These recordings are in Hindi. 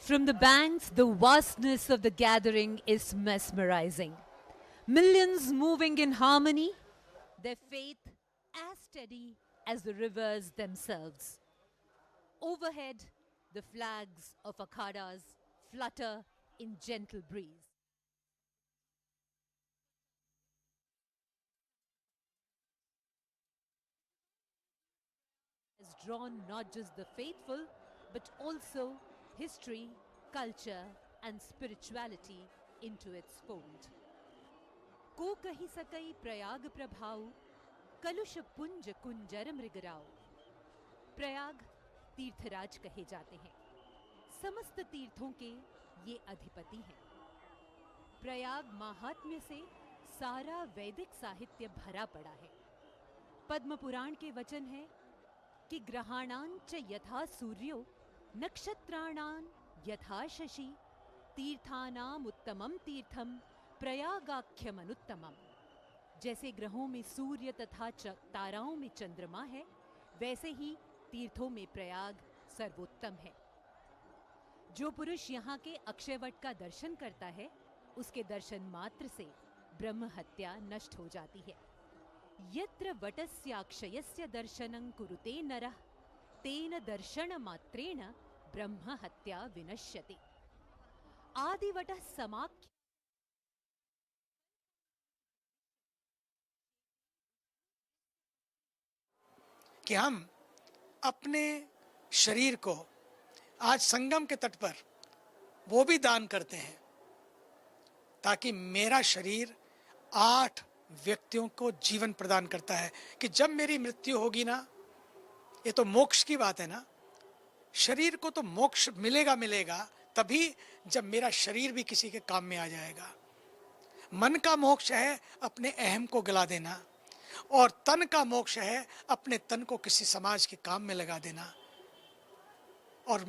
From the banks, the vastness of the gathering is mesmerizing. Millions moving in harmony, their faith as steady as the rivers themselves. Overhead, the flags of akhadas flutter in gentle breeze. Has drawn not just the faithful, but also history, culture, and spirituality into its fold. को कही सकई प्रयाग प्रभाव कलुष पुंज कुंजर मृगराव। प्रयाग तीर्थराज कहे जाते हैं, समस्त तीर्थों के ये अधिपति हैं। प्रयाग माहात्म्य से सारा वैदिक साहित्य भरा पड़ा है। पद्म पुराण के वचन है कि ग्रहाणां च यथा सूर्यो नक्षत्राणां यथा शशि तीर्थानाम उत्तमम तीर्थम प्रयागाख्यम अनुत्तमम। जैसे ग्रहों में सूर्य तथा ताराओं में चंद्रमा है, वैसे ही तीर्थों में प्रयाग सर्वोत्तम है। जो पुरुष यहाँ के अक्षयवट का दर्शन करता है, उसके दर्शन मात्र से ब्रह्म हत्या नष्ट हो जाती है। यत्र वटस्याक्षयस्य दर्शनं कुरुते नरः तेन दर्शन मात्रेण ब्रह्म हत्या विनश्यति। आदिवटः समाख्य कि हम अपने शरीर को आज संगम के तट पर वो भी दान करते हैं, ताकि मेरा शरीर 8 व्यक्तियों को जीवन प्रदान करता है। कि जब मेरी मृत्यु होगी ना, ये तो मोक्ष की बात है ना, शरीर को तो मोक्ष मिलेगा मिलेगा तभी जब मेरा शरीर भी किसी के काम में आ जाएगा। मन का मोक्ष है अपने अहम को गला देना, और तन का मोक्ष है अपने तन को किसी समाज के काम में लगा देना। और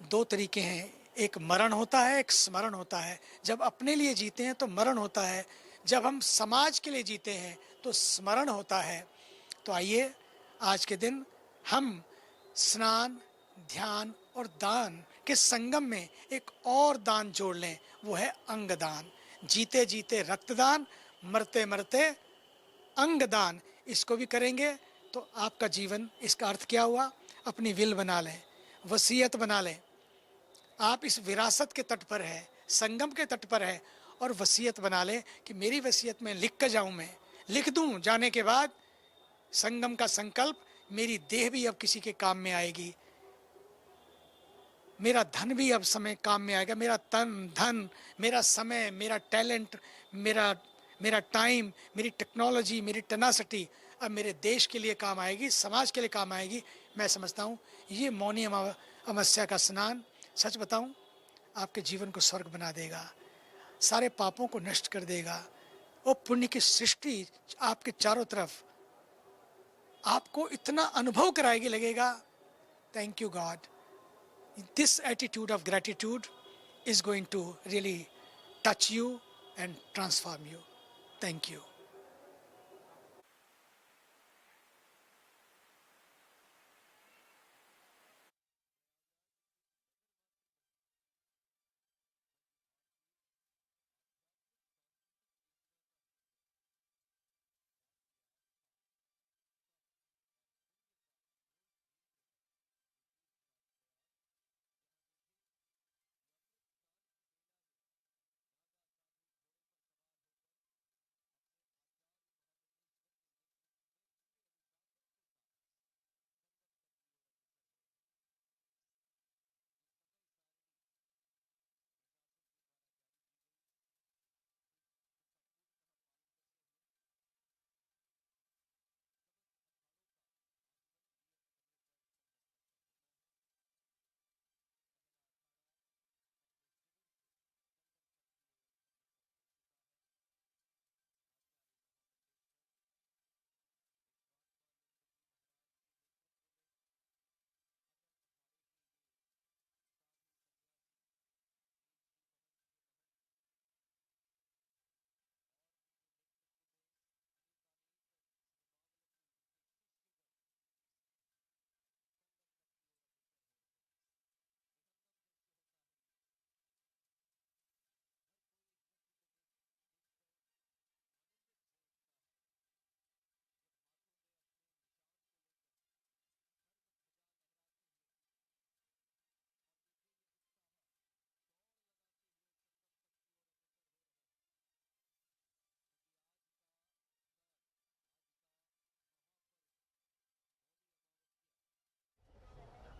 2 तरीके हैं, एक मरण होता है, एक स्मरण होता है। जब अपने लिए जीते हैं तो मरण होता है, जब हम समाज के लिए जीते हैं तो स्मरण होता है। तो आइए आज के दिन हम स्नान, ध्यान और दान के संगम में एक और दान जोड़ लें, वो है अंगदान। जीते जीते रक्तदान, मरते मरते अंगदान। इसको भी करेंगे तो आपका जीवन, इसका अर्थ क्या हुआ? अपनी विल बना लें, वसीयत बना लें। आप इस विरासत के तट पर है, संगम के तट पर है, और वसीयत बना लें कि मेरी वसीयत में लिख कर जाऊं, मैं लिख दूं जाने के बाद संगम का संकल्प, मेरी देह भी अब किसी के काम में आएगी, मेरा धन भी अब समय काम में आएगा, मेरा तन धन, मेरा समय, मेरा टैलेंट, मेरा मेरा टाइम, मेरी टेक्नोलॉजी, मेरी टेनासिटी अब मेरे देश के लिए काम आएगी, समाज के लिए काम आएगी। मैं समझता हूँ ये मौनी अमावस्या का स्नान, सच बताऊं, आपके जीवन को स्वर्ग बना देगा, सारे पापों को नष्ट कर देगा, और पुण्य की सृष्टि आपके चारों तरफ आपको इतना अनुभव कराएगी, लगेगा thank you God. This attitude of gratitude is going to really touch you and transform you. Thank you.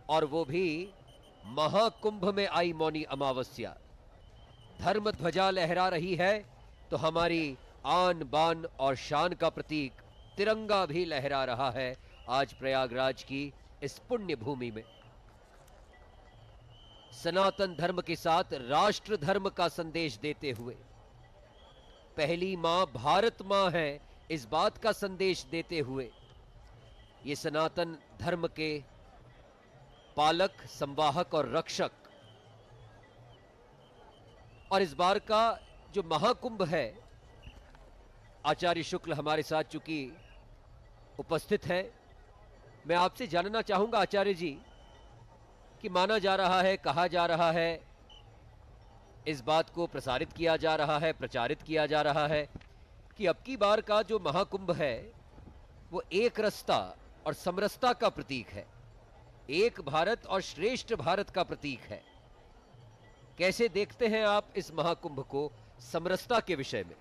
और वो भी महाकुंभ में आई मौनी अमावस्या। धर्म ध्वजा लहरा रही है तो हमारी आन बान और शान का प्रतीक तिरंगा भी लहरा रहा है आज प्रयागराज की इस पुण्य भूमि में। सनातन धर्म के साथ राष्ट्र धर्म का संदेश देते हुए, पहली मां भारत मां है इस बात का संदेश देते हुए, ये सनातन धर्म के पालक, संवाहक और रक्षक, और इस बार का जो महाकुंभ है, आचार्य शुक्ल हमारे साथ चूंकि उपस्थित है, मैं आपसे जानना चाहूंगा आचार्य जी कि माना जा रहा है, कहा जा रहा है, इस बात को प्रसारित किया जा रहा है, प्रचारित किया जा रहा है कि अब की बार का जो महाकुंभ है वो एक रसता और समरसता का प्रतीक है, एक भारत और श्रेष्ठ भारत का प्रतीक है। कैसे देखते हैं आप इस महाकुंभ को समरसता के विषय में?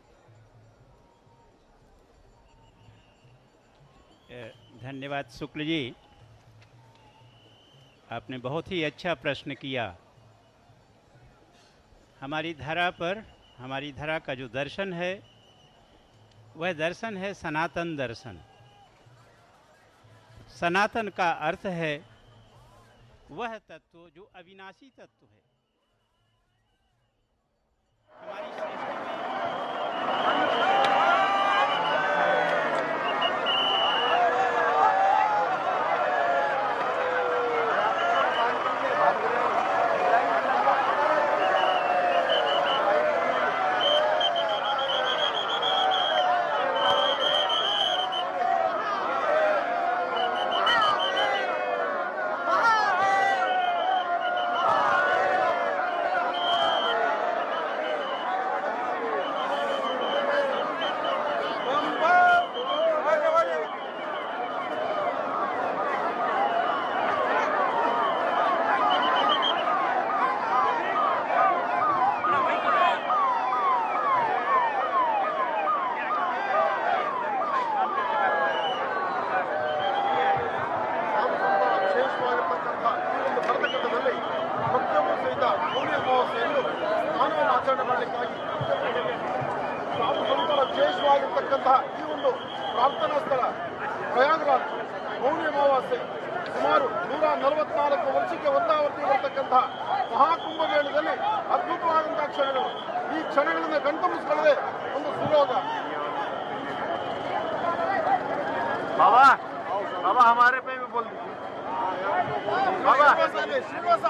धन्यवाद शुक्ल जी, आपने बहुत ही अच्छा प्रश्न किया। हमारी धरा पर, हमारी धरा का जो दर्शन है वह दर्शन है सनातन दर्शन। सनातन का अर्थ है वह तत्व जो अविनाशी तत्व है। हमारी सृष्टि में ವಿಶೇಷವಾಗಿರ್ತಕ್ಕಂತಹ ಈ ಒಂದು ಪ್ರಾರ್ಥನಾ ಸ್ಥಳ ಪ್ರಯಾಗರಾಜ್ ಮೌನಿ ಅಮಾವಾಸ್ಯೆ ಸುಮಾರು 144 ವರ್ಷಕ್ಕೆ ಒಂದಾವರ್ತಿ ಬರ್ತಕ್ಕಂತಹ ಮಹಾಕುಂಭ ಮೇಳದಲ್ಲಿ ಅದ್ಭುತವಾದಂತಹ ಕ್ಷಣಗಳು. ಈ ಕ್ಷಣಗಳನ್ನು ಕಣ್ತುಂಬಿಸಿಕೊಳ್ಳದೆ ಒಂದು ಸುಯೋಗ. बाबा बाबा हमारे पे भी बोल दीजिए बाबा। ಶ್ರೀನಿವಾಸ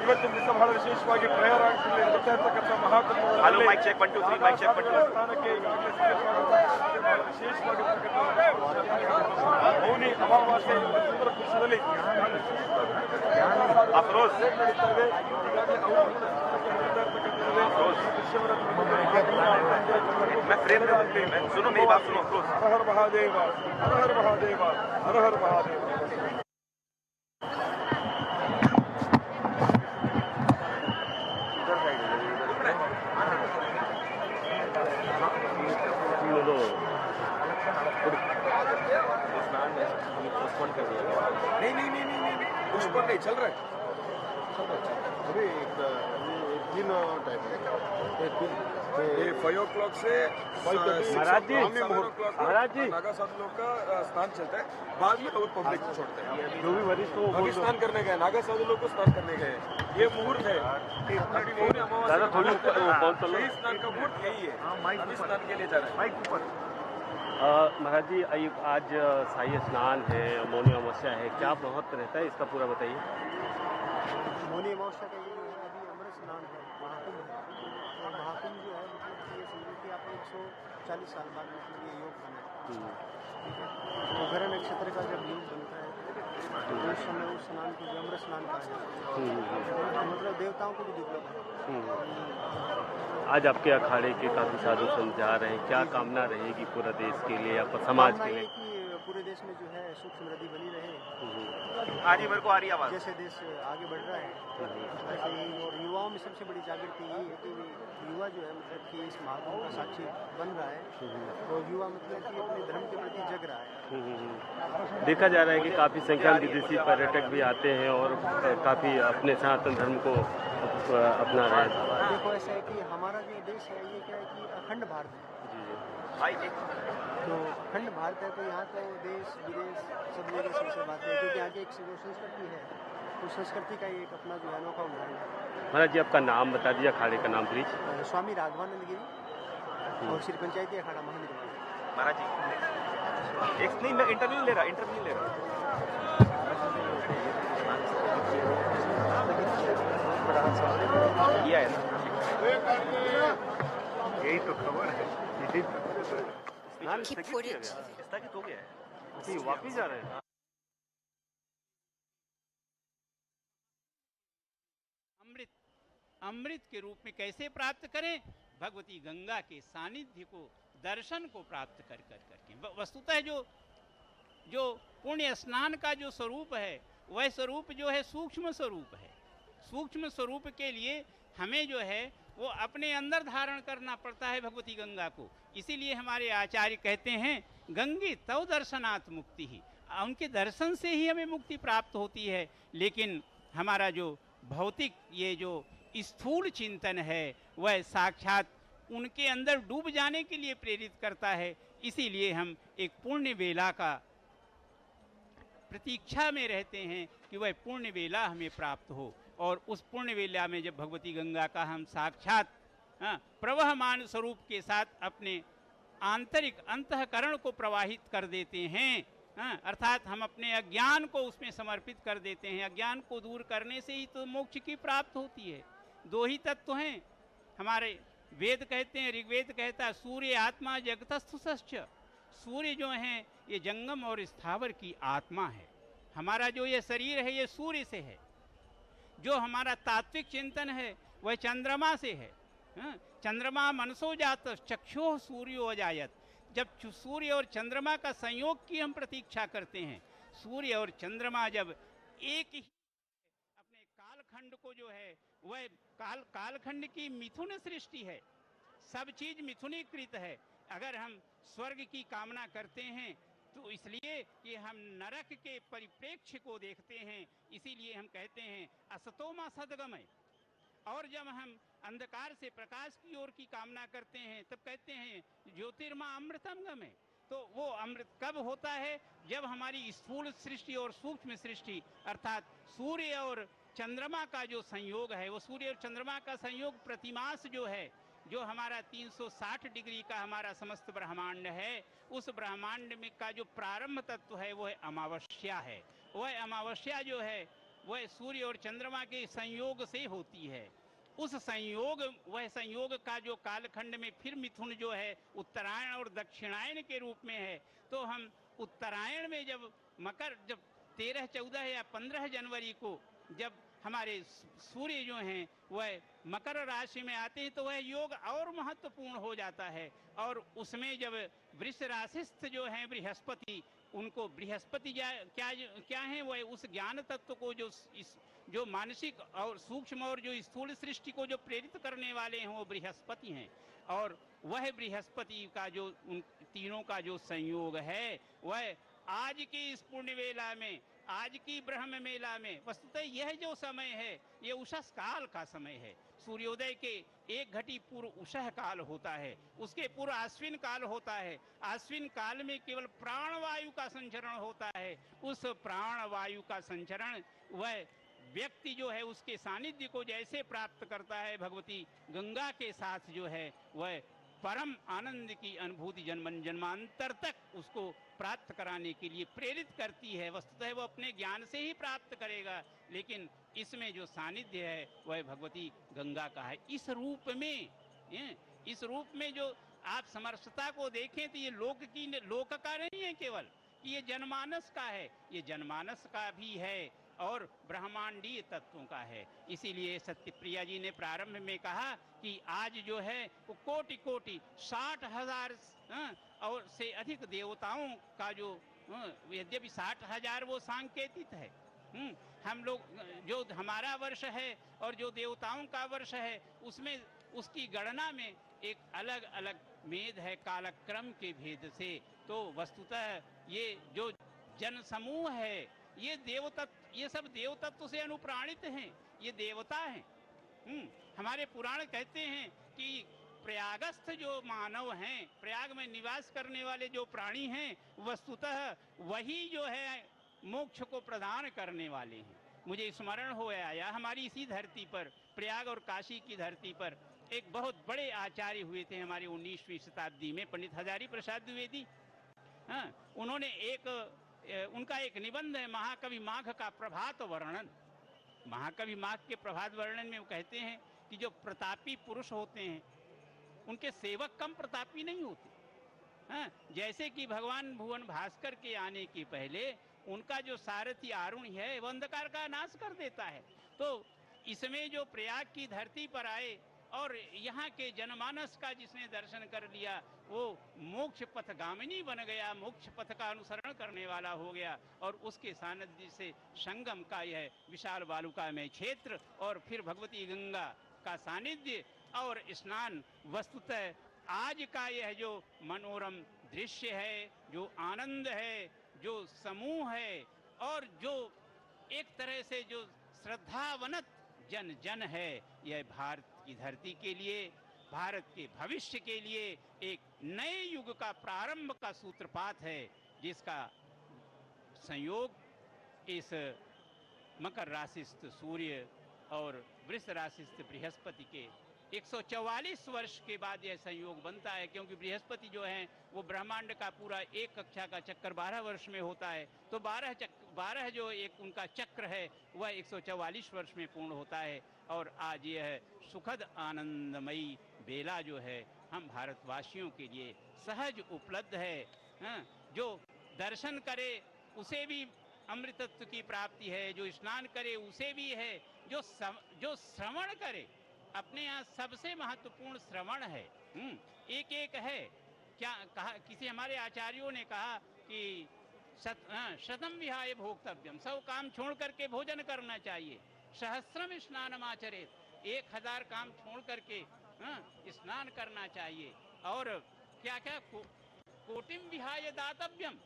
ಇವತ್ತಿನ ದಿವಸ ಬಹಳ ವಿಶೇಷವಾಗಿ ಪ್ರಯಾಗರಾಜ್ನಲ್ಲಿ ನಡೀತಾ ಇರ್ತಕ್ಕಂಥ ಮಹಾಕುಂಭದಲ್ಲಿ ಸ್ಥಾನಕ್ಕೆ ಈಗಾಗಲೇ ಬಹಳ ವಿಶೇಷವಾಗಿರ್ತಕ್ಕಂಥ ಮೌನಿ ಅಮಾವಾಸ್ಯೆ ಸುಂದರ ಪುರುಷದಲ್ಲಿ ನಡೀತಾ ಇದೆ. ಈಗಾಗಲೇ ಹರ ಹರ ಮಹಾದೇವ, ಹರ ಹರ ಮಹಾದೇವ, ಹರ ಹರ ಮಹಾದೇವ. नहीं पोस्टपोन नहीं चल रहा है अभी। तीन टाइम 5 o'clock से महाराज जी नागा साधुओं का स्नान चलता है, बाद में और पब्लिक छोड़ते हैं। जो भी वरिष्ठ हो अभी स्नान करने गए, नागा साधु लोग को स्नान करने गए। ये मुहूर्त है, सही स्नान का मुहूर्त यही है। अभी स्नान के लिए जा रहे हैं। महाराज जी आज शाही स्नान है, मौनी अमावस्या है, क्या महत्व रहता है इसका पूरा बताइए। मौनी अमावस्या का ये जो है अभी अमृत स्नान है, महाकुंभ है। और महाकुंभ जो है ये समझो कि आप 140 साल बाद मतलब ये योग बना है, ठीक है। तो ग्रह नक्षत्र का जब योग बनता है तो उस समय उस स्नान को जो अमृत स्नान कहा जाता है, तो मतलब देवताओं को भी दुर्लभ है। आज आपके अखाड़े के काफी साधु संत जा रहे हैं, क्या कामना रहेगी पूरा देश के लिए या समाज के लिए? कि पूरे देश में जो है सुख समृद्धि बनी रहे, आगे मेरे को आ रही आवाज। जैसे देश आगे बढ़ रहा है वैसे ही, और युवाओं में सबसे बड़ी जागृति यही है कि युवा जो है मतलब कि इस महाकुंभ का साक्षी बन रहा है, तो युवा मतलब कि अपने धर्म के प्रति जग रहा है। देखा जा रहा है कि काफी संख्या में विदेशी पर्यटक भी आते हैं और काफी अपने सनातन धर्म को अपना रहे हैं। देखो ऐसा है कि हमारा जो देश है ये क्या है कि अखंड भारत है, तो अखंड भारत है, तो यहाँ तो देश विदेश सब जगह से बात है, क्योंकि यहाँ की एक जो संस्कृति है तो संस्कृति का एक अपना जो है अनोखा उदाहरण है। महाराज जी आपका नाम बता दीजिए अखाड़े का नाम प्लीज। स्वामी राघवानंद गिरी और श्री पंचायती अखाड़ा महानिर्वाण। महाराज जी एक नहीं, मैं इंटरव्यू ले रहा किया है यही तो खबर है, स्थगित हो गया है, वापिस जा रहे हैं। अमृत के रूप में कैसे प्राप्त करें? भगवती गंगा के सानिध्य को, दर्शन को प्राप्त कर करके। वस्तुतः जो पुण्य स्नान का जो स्वरूप है वह स्वरूप जो है सूक्ष्म स्वरूप है। सूक्ष्म स्वरूप के लिए हमें जो है वो अपने अंदर धारण करना पड़ता है भगवती गंगा को। इसीलिए हमारे आचार्य कहते हैं गंगे तव दर्शनात् मुक्ति ही, उनके दर्शन से ही हमें मुक्ति प्राप्त होती है। लेकिन हमारा जो भौतिक ये जो स्थूल चिंतन है वह साक्षात उनके अंदर डूब जाने के लिए प्रेरित करता है। इसीलिए हम एक पुण्य वेला का प्रतीक्षा में रहते हैं कि वह पुण्य वेला हमें प्राप्त हो, और उस पुण्य वेला में जब भगवती गंगा का हम साक्षात प्रवहमान स्वरूप के साथ अपने आंतरिक अंतःकरण को प्रवाहित कर देते हैं, अर्थात हम अपने अज्ञान को उसमें समर्पित कर देते हैं। अज्ञान को दूर करने से ही तो मोक्ष की प्राप्त होती है। दो ही तत्व हैं हमारे वेद कहते हैं, ऋग्वेद कहता है सूर्य आत्मा जगतस्थुश्च। सूर्य जो है ये जंगम और स्थावर की आत्मा है। हमारा जो ये शरीर है ये सूर्य से है। जो हमारा तात्विक चिंतन है वह चंद्रमा से है। चंद्रमा मनसो जात चक्षुः सूर्यो अजायत। जब सूर्य और चंद्रमा का संयोग की हम प्रतीक्षा करते हैं, सूर्य और चंद्रमा जब एक ही अपने कालखंड को जो है वह कालखंड की मिथुन सृष्टि है, सब चीज मिथुनीकृत है। अगर हम स्वर्ग की कामना करते हैं तो इसलिए कि हम नरक के परिप्रेक्ष्य को देखते हैं, इसीलिए हम कहते हैं असतोमा सद्गमय। और जब हम अंधकार से प्रकाश की ओर की कामना करते हैं तब कहते हैं ज्योतिर्मा अमृतम गमय। तो वो अमृत कब होता है? जब हमारी स्थूल सृष्टि और सूक्ष्म सृष्टि अर्थात सूर्य और चंद्रमा का जो संयोग है, वो सूर्य और चंद्रमा का संयोग प्रतिमास जो है, जो हमारा 360 डिग्री का हमारा समस्त ब्रह्मांड है, उस ब्रह्मांड में का जो प्रारंभ तत्व है वो है अमावस्या है। वह अमावस्या जो है वह सूर्य और चंद्रमा के संयोग से होती है। उस संयोग, वह संयोग का जो कालखंड में फिर मिथुन जो है उत्तरायण और दक्षिणायन के रूप में है। तो हम उत्तरायण में जब मकर, जब 13, 14 या 15 जनवरी को जब हमारे सूर्य जो हैं वह मकर राशि में आते हैं तो वह योग और महत्वपूर्ण हो जाता है। और उसमें जब वृष राशिस्थ जो हैं बृहस्पति, उनको बृहस्पति क्या है, वह उस ज्ञान तत्व को जो मानसिक और सूक्ष्म और जो स्थूल सृष्टि को जो प्रेरित करने वाले हैं वो बृहस्पति हैं। और वह बृहस्पति का जो उन तीनों का जो संयोग है वह आज की इस पुण्य वेला में, आज की ब्रह्म मेला में, वस्तुतः यह जो समय है ये उषस काल का समय है। सूर्योदय के 1 घटी पूर्व उषह काल होता है, उसके पूर्व आश्विन काल होता है। आश्विन काल में केवल प्राणवायु का संचरण होता है। उस प्राणवायु का संचरण वह व्यक्ति जो है उसके सानिध्य को जैसे प्राप्त करता है, भगवती गंगा के साथ जो है वह परम आनंद की अनुभूति जन्म जन्मांतर तक उसको प्राप्त कराने के लिए प्रेरित करती है। वस्तुतः वो अपने ज्ञान से ही प्राप्त करेगा, लेकिन इसमें जो सानिध्य है वह भगवती गंगा का है। इस रूप में इस रूप में जो आप समरसता को देखें तो ये लोक का नहीं है केवल कि ये जनमानस का है, ये जनमानस का भी है और ब्रह्मांडीय तत्वों का है। इसीलिए सत्यप्रिया जी ने प्रारंभ में कहा कि आज जो है वो कोटि कोटि 60,000 और से अधिक देवताओं का जो यद्यपि 60,000 वो सांकेतिक है, हम लोग जो हमारा वर्ष है और जो देवताओं का वर्ष है उसमें उसकी गणना में एक अलग अलग मेद है कालक्रम के भेद से। तो वस्तुतः ये जो जन समूह है ये सब देवतत्व से अनुप्राणित हैं, ये देवता हैं। हमारे पुराण कहते हैं कि प्रयागस्थ जो मानव हैं, प्रयाग में निवास करने वाले जो प्राणी हैं, वस्तुतः वही जो है मोक्ष को प्रदान करने वाले हैं। मुझे स्मरण हो आया हमारी इसी धरती पर, प्रयाग और काशी की धरती पर एक बहुत बड़े आचार्य हुए थे हमारी 19वीं शताब्दी में, पंडित हजारी प्रसाद द्विवेदी। उन्होंने उनका एक निबंध है महाकवि माघ का प्रभात वर्णन। महाकवि माघ के प्रभात वर्णन में वो कहते हैं कि जो प्रतापी पुरुष होते हैं उनके सेवक कम प्रतापी नहीं होते। जैसे कि भगवान भुवन भास्कर के आने के पहले उनका जो सारथी आरुण है वह अंधकार का नाश कर देता है। तो इसमें जो प्रयाग की धरती पर आए और यहाँ के जनमानस का जिसने दर्शन कर लिया वो मोक्ष पथगामिनी बन गया, मोक्ष पथ का अनुसरण करने वाला हो गया। और उसके सानिध्य से संगम का यह विशाल बालुकामय क्षेत्र और फिर भगवती गंगा का सानिध्य और स्नान, वस्तुतः आज का यह जो मनोरम दृश्य है, जो आनंद है, जो समूह है और जो एक तरह से जो श्रद्धावनत जन जन है, यह भारत की धरती के लिए, भारत के भविष्य के लिए एक नए युग का प्रारंभ का सूत्रपात है, जिसका संयोग इस मकर राशिस्थ सूर्य और वृष राशिस्थ बृहस्पति के 144 वर्ष के बाद यह संयोग बनता है। क्योंकि बृहस्पति जो है वो ब्रह्मांड का पूरा एक कक्षा का चक्कर 12 वर्ष में होता है, तो 12 जो एक उनका चक्र है वह 144 वर्ष में पूर्ण होता है। और आज यह सुखद आनंदमयी बेला जो है हम भारतवासियों के लिए सहज उपलब्ध है। जो दर्शन करे उसे भी अमृतत्व की प्राप्ति है, जो स्नान करे उसे भी है, जो श्रवण करे, अपने यहाँ सबसे महत्वपूर्ण श्रवण है। एक एक है क्या कहा, किसी हमारे आचार्यों ने कहा कि शतम विहाय भोक्तव्यम, सब काम छोड़ करके भोजन करना चाहिए। सहस्रम स्नानम आचरेत, 1000 काम छोड़ करके स्नान करना चाहिए। और क्या क्या कोटिम विहाय दातव्यम,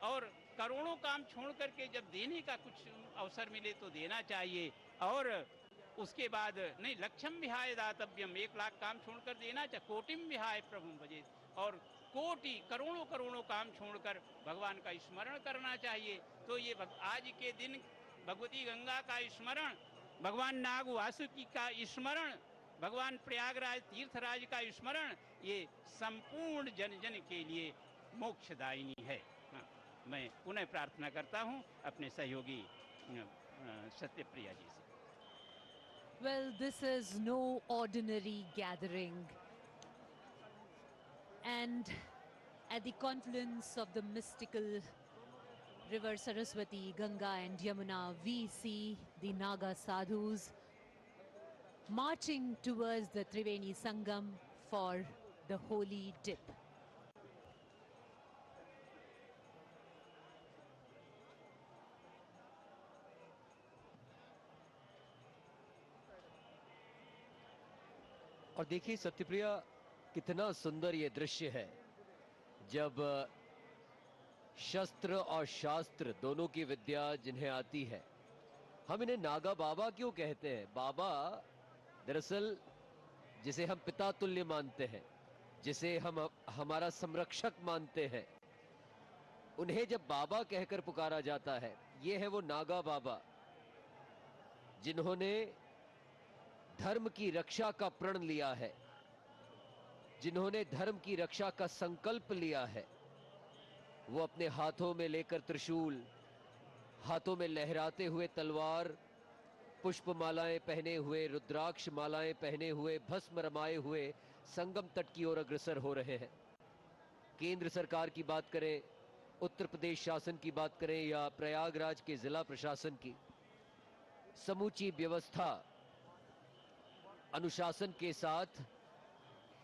और करोड़ों काम छोड़ करके जब देने का कुछ अवसर मिले तो देना चाहिए। और उसके बाद नहीं, लक्षम विहाय दातव्यम, 1 लाख काम छोड़कर देना चाहिए। कोटिम विहाय प्रभु भजे, और कोटि करोड़ों काम छोड़कर भगवान का स्मरण करना चाहिए। तो ये आज के दिन भगवती गंगा का स्मरण, भगवान नाग वासुकी का स्मरण, भगवान प्रयागराज तीर्थराज का स्मरण, ये संपूर्ण जन जन के लिए मोक्षदायिनी है। मैं पुनः प्रार्थना करता हूँ अपने सहयोगी सत्यप्रिया जी से। Well, this is no ordinary gathering. And at the confluence of the mystical river Saraswati, Ganga and Yamuna, we see the Naga sadhus marching towards the Triveni Sangam for the holy dip. और देखिए सत्यप्रिया, कितना सुंदर ये दृश्य है जब शस्त्र और शास्त्र दोनों की विद्या जिन्हें आती है। हम इन्हें नागा बाबा क्यों कहते हैं? बाबा दरअसल जिसे हम पिता तुल्य मानते हैं, जिसे हम हमारा संरक्षक मानते हैं, उन्हें जब बाबा कहकर पुकारा जाता है, ये है वो नागा बाबा जिन्होंने धर्म की रक्षा का प्रण लिया है, जिन्होंने धर्म की रक्षा का संकल्प लिया है। वो अपने हाथों में लेकर त्रिशूल, हाथों में लहराते हुए तलवार, पुष्प मालाएं पहने हुए, रुद्राक्ष मालाएं पहने हुए, भस्म रमाए हुए संगम तट की ओर अग्रसर हो रहे हैं। केंद्र सरकार की बात करें, उत्तर प्रदेश शासन की बात करें या प्रयागराज के जिला प्रशासन की, समूची व्यवस्था अनुशासन के साथ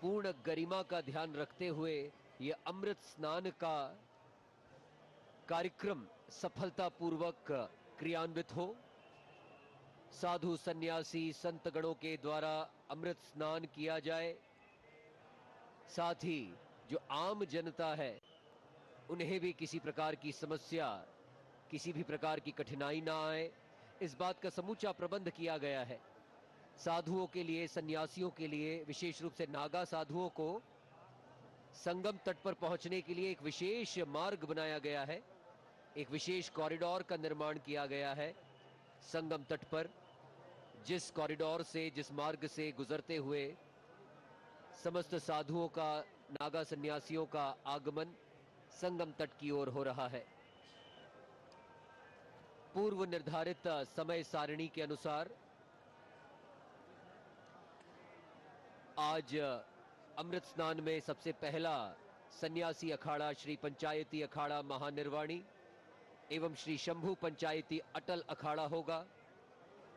पूर्ण गरिमा का ध्यान रखते हुए यह अमृत स्नान का कार्यक्रम सफलतापूर्वक क्रियान्वित हो। साधु सन्यासी संत गणों के द्वारा अमृत स्नान किया जाए, साथ ही जो आम जनता है उन्हें भी किसी प्रकार की समस्या, किसी भी प्रकार की कठिनाई ना आए, इस बात का समूचा प्रबंध किया गया है। साधुओं के लिए, सन्यासियों के लिए, विशेष रूप से नागा साधुओं को संगम तट पर पहुंचने के लिए एक विशेष मार्ग बनाया गया है, एक विशेष कॉरिडोर का निर्माण किया गया है संगम तट पर, जिस कॉरिडोर से, जिस मार्ग से गुजरते हुए समस्त साधुओं का, नागा सन्यासियों का आगमन संगम तट की ओर हो रहा है। पूर्व निर्धारित समय सारिणी के अनुसार आज अमृत स्नान में सबसे पहला सन्यासी अखाड़ा श्री पंचायती अखाड़ा महानिर्वाणी एवं श्री शंभू पंचायती अटल अखाड़ा होगा,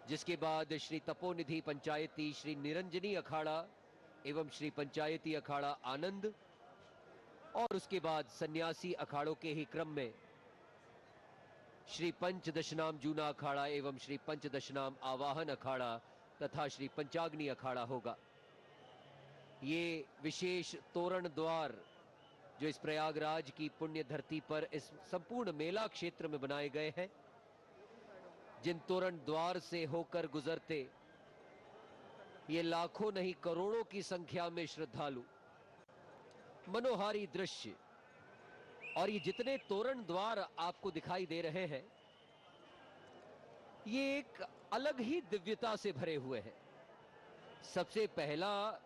जिसके बाद श्री तपोनिधि पंचायती श्री निरंजनी अखाड़ा एवं श्री पंचायती अखाड़ा आनंद, और उसके बाद सन्यासी अखाड़ों के ही क्रम में श्री पंचदशनाम जूना अखाड़ा एवं श्री पंचदशनाम आवाहन अखाड़ा तथा श्री पंचाग्नि अखाड़ा होगा। ये विशेष तोरण द्वार जो इस प्रयागराज की पुण्य धरती पर इस संपूर्ण मेला क्षेत्र में बनाए गए हैं, जिन तोरण द्वार से होकर गुजरते ये लाखों नहीं करोड़ों की संख्या में श्रद्धालु, मनोहारी दृश्य, और ये जितने तोरण द्वार आपको दिखाई दे रहे हैं ये एक अलग ही दिव्यता से भरे हुए हैं। सबसे पहला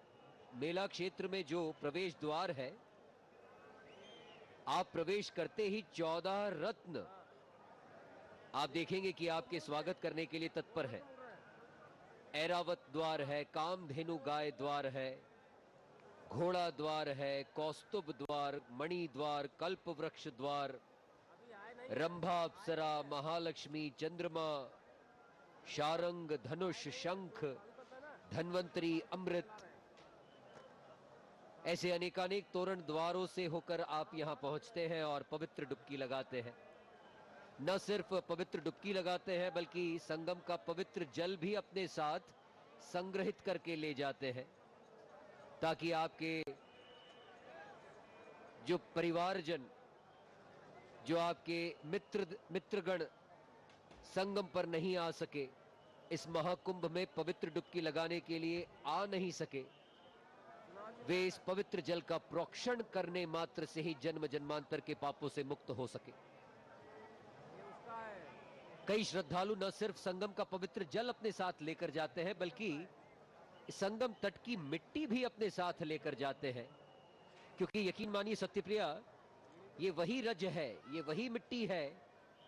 मेला क्षेत्र में जो प्रवेश द्वार है, आप प्रवेश करते ही 14 रत्न आप देखेंगे कि आपके स्वागत करने के लिए तत्पर है। ऐरावत द्वार है, कामधेनु गाय द्वार है, घोड़ा द्वार है, कौस्तुभ द्वार, मणि द्वार, कल्प वृक्ष द्वार, रंभा अप्सरा, महालक्ष्मी, चंद्रमा, शारंग, धनुष, शंख, धन्वंतरी, अमृत, ऐसे अनेकानेक तोरण द्वारों से होकर आप यहां पहुंचते हैं और पवित्र डुबकी लगाते हैं। न सिर्फ पवित्र डुबकी लगाते हैं बल्कि संगम का पवित्र जल भी अपने साथ संग्रहित करके ले जाते हैं, ताकि आपके जो परिवारजन, जो आपके मित्रगण संगम पर नहीं आ सके, इस महाकुंभ में पवित्र डुबकी लगाने के लिए आ नहीं सके, वे इस पवित्र जल का प्रोक्षण करने मात्र से ही जन्म जन्मांतर के पापों से मुक्त हो सके। कई श्रद्धालु न सिर्फ संगम का पवित्र जल अपने साथ लेकर जाते हैं बल्कि संगम तट की मिट्टी भी अपने साथ लेकर जाते हैं, क्योंकि यकीन मानिए सत्यप्रिया, ये वही रज है, ये वही मिट्टी है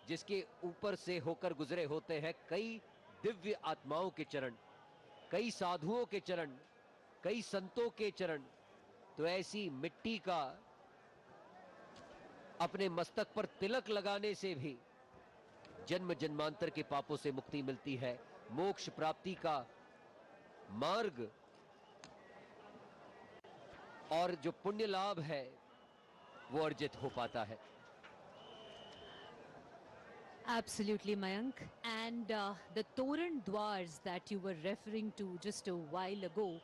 जिसके ऊपर से होकर गुजरे होते हैं कई दिव्य आत्माओं के चरण, कई साधुओं के चरण, कई संतों के चरण। तो ऐसी मिट्टी का अपने मस्तक पर तिलक लगाने से भी जन्म जन्मांतर के पापों से मुक्ति मिलती है, मोक्ष प्राप्ति का मार्ग और जो पुण्य लाभ है वो अर्जित हो पाता है। Absolutely, Mayank. And the Toran Dwars that you were referring to just a while ago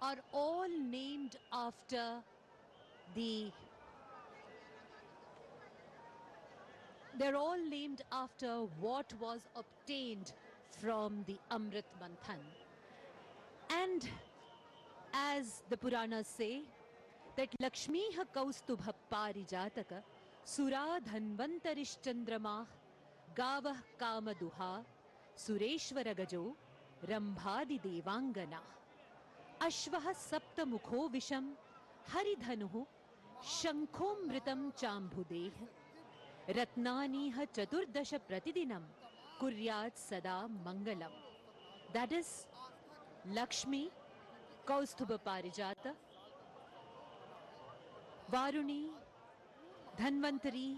are all named after they're all named after what was obtained from the Amrit Manthan. And as the Puranas say, that Lakshmiha Kaustubha Parijataka Sura Dhanvantarish Chandrama Gavah Kamaduha Sureshwara Gajo Rambhadi Devangana Ashvaha Sapta Mukho Visham Haridhanuhu Shankhomritam Chambudeh Ratnaniha Chaturdasha Pratidinam Kuryat Sada Mangalam. That is Lakshmi, Kaustubha Parijata, Varuni, Dhanvantari,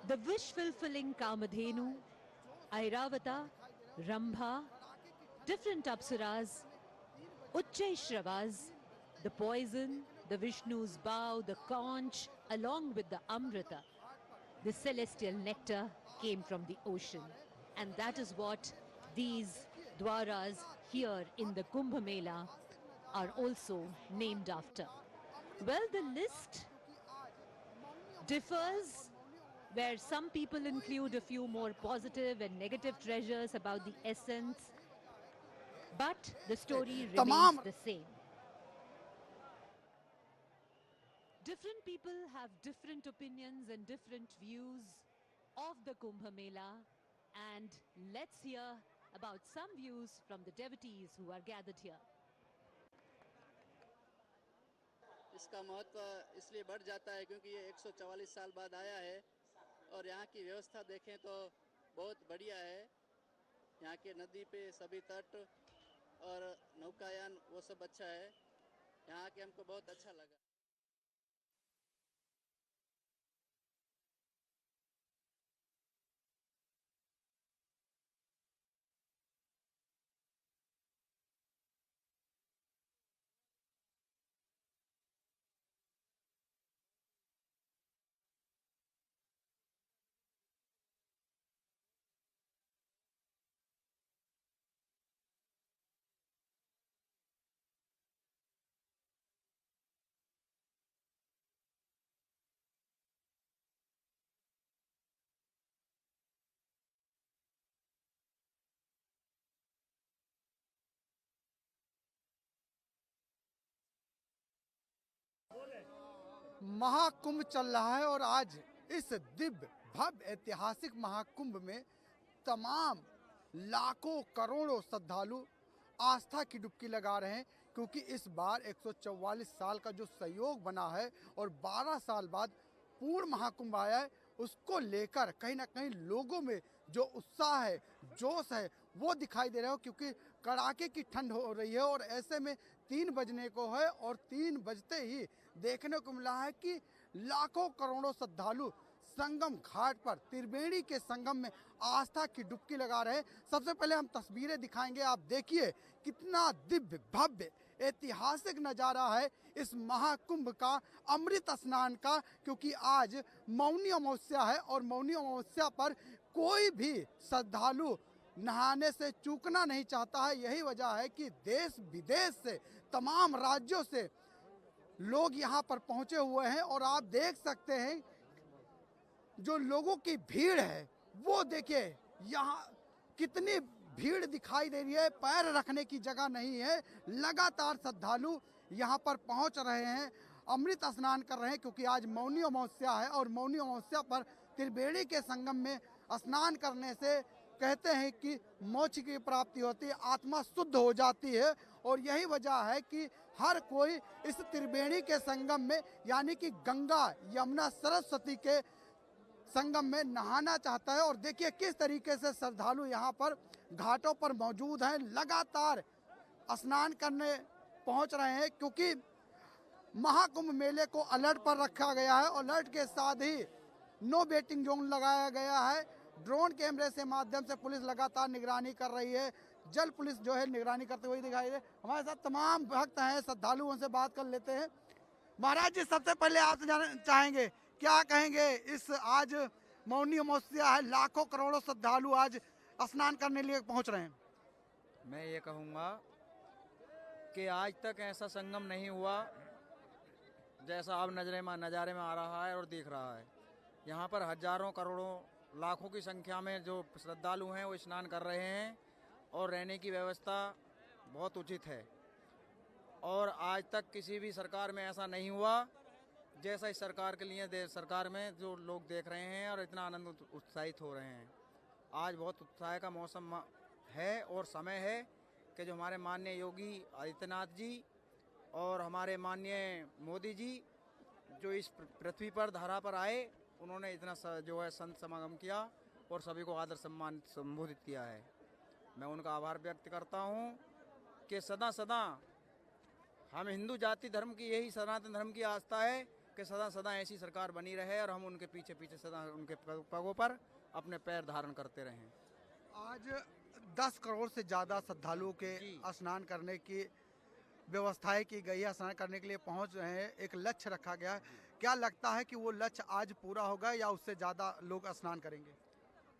the wish-fulfilling Kamadhenu, Airavata, Rambha, different Apsaras, Uchchaishravas, the poison, the Vishnu's bow, the conch, along with the Amrita, the celestial nectar came from the ocean. And that is what these dwaras here in the Kumbh Mela are also named after. Well, the list differs, where some people include a few more positive and negative treasures about the essence, but the story remains the same. Different people have different opinions and different views of the Kumbh Mela, and let's hear about some views from the devotees who are gathered here. इसका महत्व इसलिए बढ़ जाता है क्योंकि ये 144 साल बाद आया है और यहाँ की व्यवस्था देखें तो बहुत बढ़िया है। यहाँ के नदी पे सभी तट और नौकायान वो सब अच्छा है। यहाँ के हमको बहुत अच्छा लगा। महाकुंभ चल रहा है और आज इस दिव्य भव्य ऐतिहासिक महाकुंभ में तमाम लाखों करोड़ों श्रद्धालु आस्था की डुबकी लगा रहे हैं, क्योंकि इस बार 144 साल का जो सहयोग बना है और 12 साल बाद पूर्ण महाकुंभ आया है, उसको लेकर कहीं ना कहीं लोगों में जो उत्साह है, जोश है, वो दिखाई दे रहा है। क्योंकि कड़ाके की ठंड हो रही है और ऐसे में 3 बजने को है और 3 बजते ही देखने को मिला है कि लाखों करोड़ों श्रद्धालु संगम घाट पर त्रिवेणी के संगम में आस्था की डुबकी लगा रहे हैं। सबसे पहले हम तस्वीरें दिखाएंगे, आप देखिए कितना दिव्य भव्य ऐतिहासिक नज़ारा है इस महाकुंभ का, अमृत स्नान का। क्योंकि आज मौनी अमावस्या है और मौनी अमावस्या पर कोई भी श्रद्धालु नहाने से चूकना नहीं चाहता है। यही वजह है कि देश विदेश से, तमाम राज्यों से लोग यहाँ पर पहुँचे हुए हैं और आप देख सकते हैं जो लोगों की भीड़ है वो देखिए, यहाँ कितनी भीड़ दिखाई दे रही है, पैर रखने की जगह नहीं है। लगातार श्रद्धालु यहाँ पर पहुँच रहे हैं, अमृत स्नान कर रहे हैं, क्योंकि आज मौनी अमावस्या है और मौनी अमावस्या पर त्रिवेणी के संगम में स्नान करने से कहते हैं कि मोक्ष की प्राप्ति होती है, आत्मा शुद्ध हो जाती है। और यही वजह है कि हर कोई इस त्रिवेणी के संगम में, यानी कि गंगा, यमुना, सरस्वती के संगम में नहाना चाहता है। और देखिए किस तरीके से श्रद्धालु यहाँ पर घाटों पर मौजूद हैं, लगातार स्नान करने पहुँच रहे हैं, क्योंकि महाकुंभ मेले को अलर्ट पर रखा गया है। अलर्ट के साथ ही नो बेटिंग जोन लगाया गया है। ड्रोन कैमरे से माध्यम से पुलिस लगातार निगरानी कर रही है। जल पुलिस जो है निगरानी करते हुए दिखाई दे। हमारे साथ तमाम भक्त हैं, श्रद्धालु, उनसे बात कर लेते हैं। महाराज जी, सबसे पहले आपसे जानना चाहेंगे, क्या कहेंगे इस आज मौनी अमावस्या है, लाखों करोड़ों श्रद्धालु आज स्नान करने लिए पहुंच रहे हैं। मैं ये कहूँगा कि आज तक ऐसा संगम नहीं हुआ जैसा अब नज़ारे में आ रहा है और दिख रहा है। यहाँ पर हजारों करोड़ों लाखों की संख्या में जो श्रद्धालु हैं वो स्नान कर रहे हैं और रहने की व्यवस्था बहुत उचित है। और आज तक किसी भी सरकार में ऐसा नहीं हुआ जैसा इस सरकार के लिए सरकार में जो लोग देख रहे हैं और इतना आनंद उत्साहित हो रहे हैं। आज बहुत उत्साह का मौसम है और समय है कि जो हमारे माननीय योगी आदित्यनाथ जी और हमारे माननीय मोदी जी जो इस पृथ्वी पर धरा पर आए, उन्होंने इतना जो है संत समागम किया और सभी को आदर सम्मान संबोधित किया है। मैं उनका आभार व्यक्त करता हूँ कि सदा सदा हम हिंदू जाति धर्म की यही सनातन धर्म की आस्था है कि सदा सदा ऐसी सरकार बनी रहे और हम उनके पीछे पीछे सदा उनके पगों पर अपने पैर धारण करते रहें। आज 10 करोड़ से ज़्यादा श्रद्धालुओं के स्नान करने की व्यवस्थाएं की गई है, स्नान करने के लिए पहुंच रहे हैं, एक लक्ष्य रखा गया है। क्या लगता है कि वो लक्ष्य आज पूरा होगा या उससे ज़्यादा लोग स्नान करेंगे?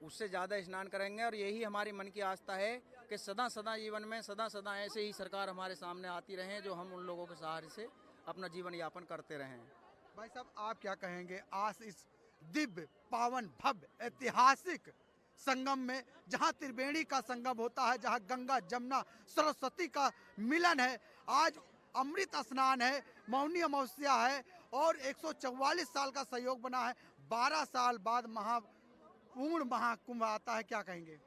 उससे ज़्यादा स्नान करेंगे और यही हमारी मन की आस्था है कि सदा सदा जीवन में सदा सदा ऐसे ही सरकार हमारे सामने आती रहे जो हम उन लोगों के सहारे से अपना जीवन यापन करते रहें। भाई साहब, आप क्या कहेंगे आज इस दिव्य पावन भव्य ऐतिहासिक संगम में, जहां त्रिवेणी का संगम होता है, जहां गंगा जमुना सरस्वती का मिलन है, आज अमृत स्नान है, मौनी अमावस्या है और 144 साल का सहयोग बना है। 12 साल बाद पूर्ण महाकुंभ आता है, क्या कहेंगे?